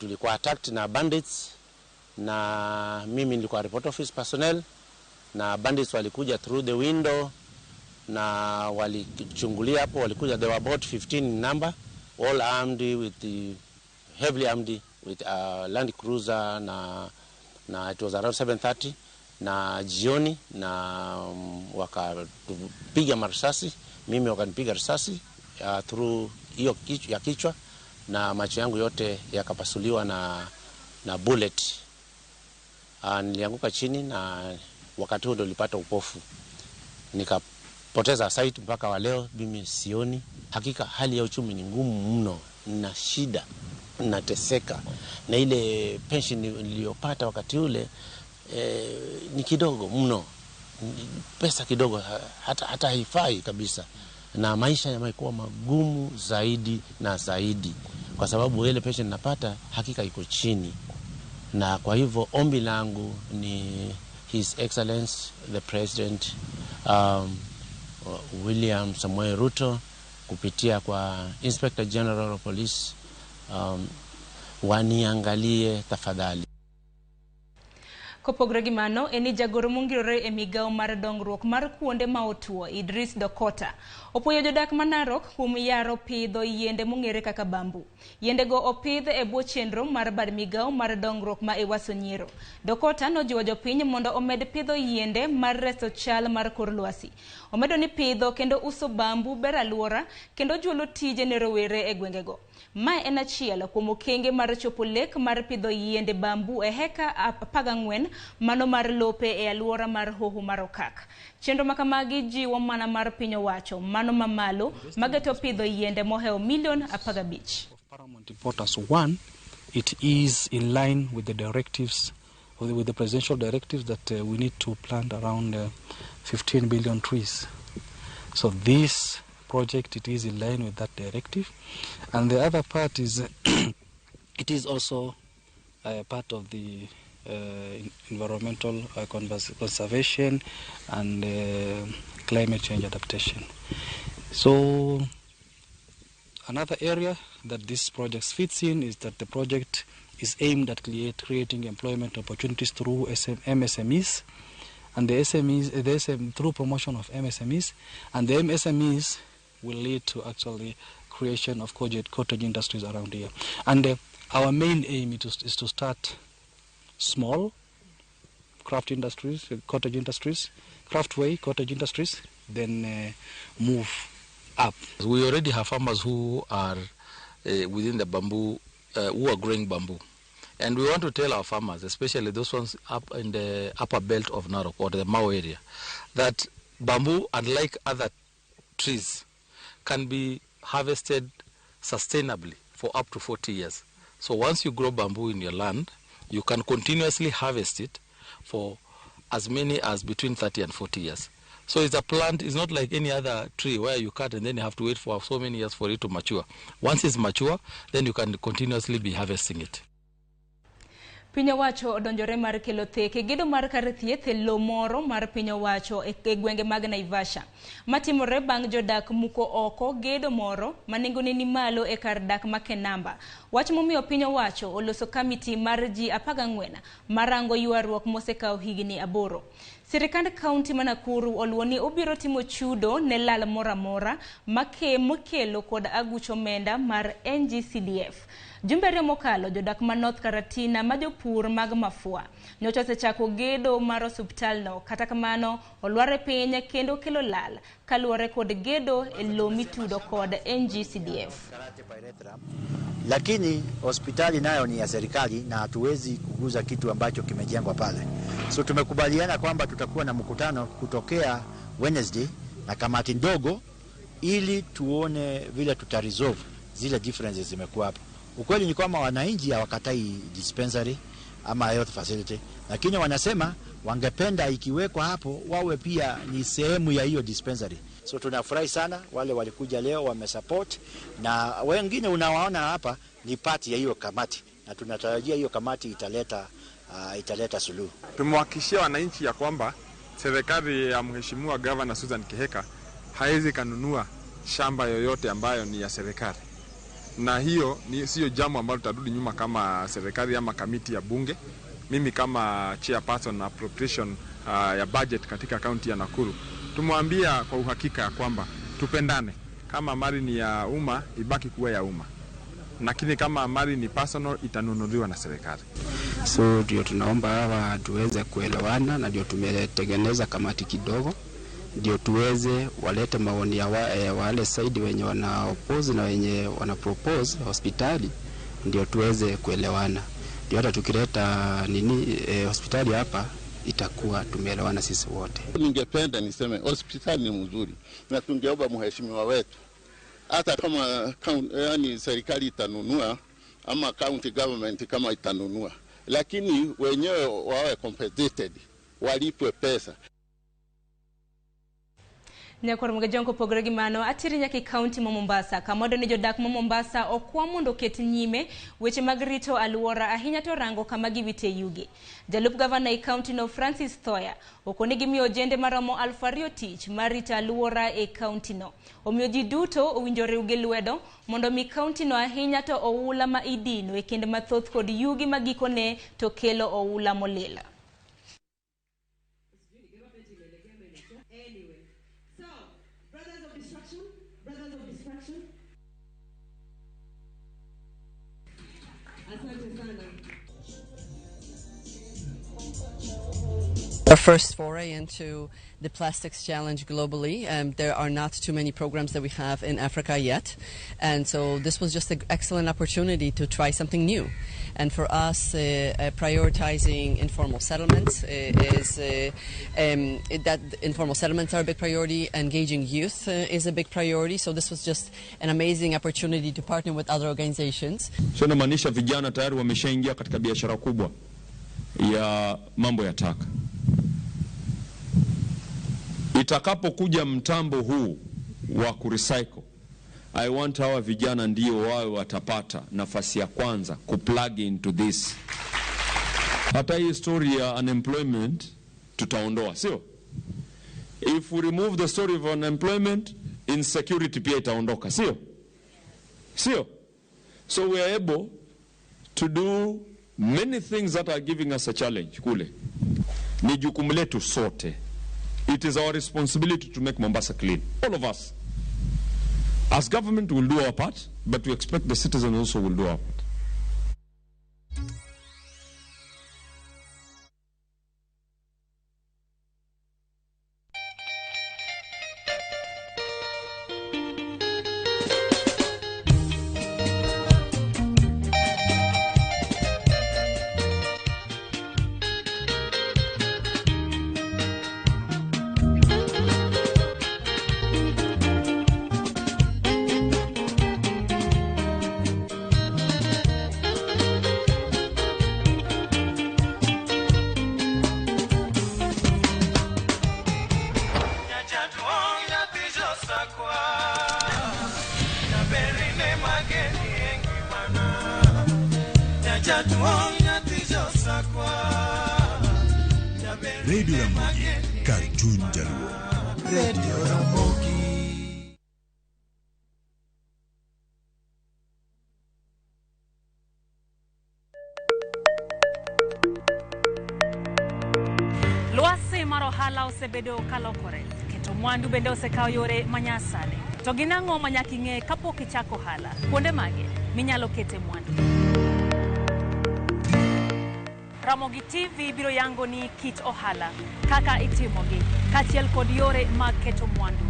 tulikuwa attacked na bandits, na mimi nilikuwa report office personnel, na bandits walikuja through the window na walichungulia hapo. Walikuja, they were about 15 in number, all armed with the heavily armed with Land Cruiser, na it was around 7:30 na jioni, na wakapiga marisasi, mimi wakanipiga risasi through hiyo ya kichwa, na macho yangu yote yakapasuliwa na bullet. Nilianguka chini na wakati huo ndo nilipata upofu, nikapoteza sight. Mpaka wa leo mimi sioni. Hakika hali ya uchumi ni ngumu mno, na shida, nateseka, na ile pension niliyopata wakati ule ni kidogo mno, pesa kidogo, hata haifai kabisa, na maisha yamekuwa magumu zaidi na zaidi kwa sababu ile pension napata hakika iko chini. Na kwa hivyo ombi langu ni His Excellency the President William Samoei Ruto kupitia kwa Inspector General of Police waniangalie tafadhali. Kopogore gi mano, eni jagoro mongirore e Migago mar dongruok mar kuonde ma otuo Idris Dokota opuoyo jodak ma Narok kuom yaro pidho yiende mong'ere kaka bambu. Yiende go opidh e bwo chenro mar bad Migago mar dongruok ma Iwaso Nyiero. Dokota nojiwo jopiny mondo omed pidho yiende mar reso chal mar kor lwasi. Omedo ni pidho kendo uso bambu ber aluora kendo juolo tije ne rowere e gwengego. Mae en achiel kuom okenge mar chopo lek mar pidho yiende bambu e heka 14 mano mar lope e aluora mar Hoho mar Okak. Chenro makamagi jiwo mana mar piny owacho mano mamalo mageto pidho yiende moheo milion 15. Paramount importance. One, it is in line with the directives, with the presidential directives that we need to plant around 15 billion trees. So this project, it is in line with that directive. And the other part is it is also part of the environmental conservation and climate change adaptation. So another area that this project fits in is that the project is aimed at creating employment opportunities through MSMEs, and the SMEs, through promotion of MSMEs, and the MSMEs will lead to actually creation of cottage industries around here. And our main aim is to start small craft industries, cottage industries, craftway cottage industries, then move up. We already have farmers who are within the bamboo, who are growing bamboo. And we want to tell our farmers, especially those ones up in the upper belt of Narok or the Mao area, that bamboo, unlike other trees, can be harvested sustainably for up to 40 years. So once you grow bamboo in your land, you can continuously harvest it for as many as between 30 and 40 years. So it's a plant, it's not like any other tree where you cut and then you have to wait for so many years for it to mature. Once it's mature, then you can continuously be harvesting it. Piny owacho odonjore mar kelo theke gedo mar kar thieth e lo moro mar piny owacho e gwenge mag Naivasha. Matimore bang' jodak muko oko gedo moro manengone ni malo e kar dak ma Kenamba. Wach momiyo piny owacho oloso kamiti mar ji 14 marango ywaruok mosekao higni 8. Sirikand kaunti ma Nakuru oluwo ni obiro timo chudo ne lal moramora mokelo kod aguch omenda mar NGCDF. Jumbere mokalo jodak ma North Karatina majopur mag mafua nyocha osechako gedo mar osuptal no, kata kamano olware piny kendo kelo lal kaluwore kod gedo e lo mitudo kod NGCDF. Lakini hospitali nayo ni ya serikali na hatuwezi kuguza kitu ambacho kimejengwa pale. So tumekubaliana kwamba tutakuwa na mkutano kutokea Wednesday na kamati ndogo ili tuone vile tutaresolve zile differences zimekuwa hapo. Ukweli ni kwamba wananchi hawakatai dispensary ama health facility, lakini wanasema wangependa ikiwekwa hapo wawe pia ni sehemu ya hiyo dispensary. So tunafurahi sana wale walikuja leo wamesupport, na wengine unawaona hapa ni part ya hiyo kamati, na tunatarajia hiyo kamati italeta suluhu. Tumewahakikishia wananchi ya kwamba serikali ya Mheshimiwa Governor Susan Kihika haiwezi kanunua shamba yoyote ambayo ni ya serikali. Na hiyo sio jambo ambalo tutarudi nyuma kama serikali ama kamiti ya bunge. Mimi kama chairperson na appropriation ya budget katika kaunti ya Nakuru, tumwambia kwa uhakika ya kwamba tupendane. Kama mali ni ya umma ibaki kuwa ya umma, lakini kama mali ni personal itanunuliwa na serikali. So ndio tunaomba hawa tuweze kuelewana, na ndio tumetengeneza kamati kidogo ndio tuweze walete maoni ya wale side wenye wana oppose na wenye wana propose hospitali, ndio tuweze kuelewana. Ndio hata tukileta hospitali hapa itakuwa tumeelewana sisi wote. Ningependa niseme hospitali ni mzuri na tungeomba mheshimiwa wetu hata kama yani serikali itanunua ama county government kama itanunua, lakini wenyewe wawe compensated, walipwe pesa. Nyakor mgejonko pogregi mano atiri nyaki county mo Mombasa kamodo ni jodak mo Mombasa okwa mondo ket nyime weche mag rito aluora ahinya to rango kama giwite yugi. Jalup Governor e county no Francis Thoya okoni gimiyo jende maromo 2,000 tich mar rito aluora e county no. Omiyo ji duto owinjore uge lwedo mondo mi county no ahinya to oula ma idino e kinde mathoth kod yugi magikone to kelo oula molila. Our first foray into the plastics challenge globally. There are not too many programs that we have in Africa yet, and so this was just an excellent opportunity to try something new. And for us, prioritizing informal settlements that informal settlements are a big priority. Engaging youth is a big priority. So this was just an amazing opportunity to partner with other organizations. So inamaanisha vijana tayari wameshaingia katika biashara kubwa ya mambo ya taka. Itakapokuja mtambo huu wa kurecycle, I want hawa vijana ndio wao watapata nafasi ya kwanza kuplug into this. Hata hii story ya unemployment tutaondoa, sio? If we remove the story of unemployment, insecurity pia itaondoka, sio? Sio? So we are able to do many things that are giving us a challenge kule. Ni jukumu letu sote. It is our responsibility to make Mombasa clean. All of us. As government, will do our part, but we expect the citizens also will do our part. Radio Ramogi, Cartoon Jaluo. Radio Ramogi. Luasi marohala osebedo kalokore. Keto mwandu bende osekao yore manyasani. To ginang'o manyaki ng'e kapok ichako hala. Kuonde mage minyalo kete mwandu. Ramogi TV biro yango ni kit ohala, kaka itimogi, kachiel kod yore mag keto mwandu.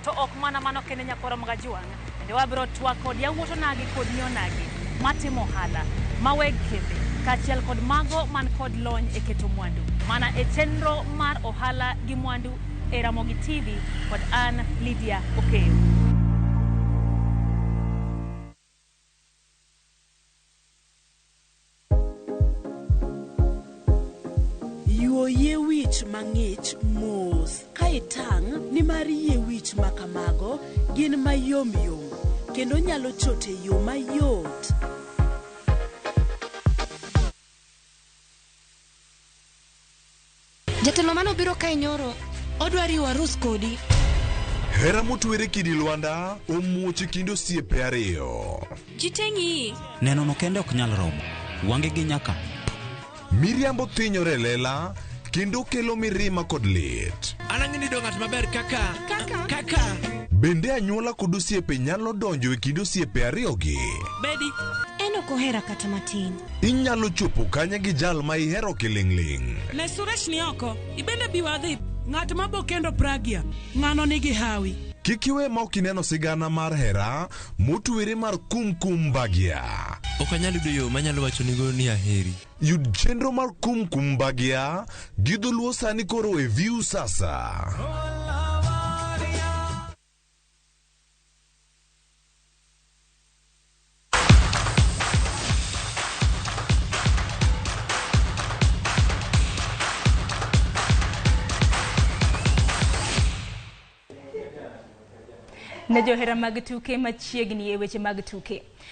To ok mana mano kende nyakoro magajuang, bende wabiro twak kod yawuoto nagi kod nyonagi, matimo ohala, maweg kembe, kachiel kod mago man kod lony e keto mwandu. Mana e chenro mar ohala gi mwandu e Ramogi TV kod an Lydia Okeyo. Yie wich mang'ich mos ka itang' ni mar yie wich makamago gin mayom yom kendo nyalo chote yo mayot. Jatelo mano biro kae nyoro odwa riwo arus kodi. Hera motwere kidi Lwanda omuoch kindo osiepe ariyo. Jiteng'i neno no kende ok nyal romo wange gi nyaka miriambo thinyore lela kendo kelo mirima kod lit. Anang'ini do ng'at maber kaka bende anyuola kod osiepe nyalo donjo e kind osiepe ariyogi. Bedi en ok ohera kata matin. Inyalo chopo kanya gi jal ma ihero kiling'ling'. Ne Suresh ni oko ibende biwadhi ng'at mabo kendo pragia ng'ano nigi hawi. Kik iwe ma ok ineno sigana mar hera motwere mar kumkum bagia. Ok anyal yudo yo manyalo wacho nigo ni aheri. Yud chenro mar kumkum bagia gi dholuo sani koro e View sasa. Ne johera mag tuke machiegni e weche mag tuke.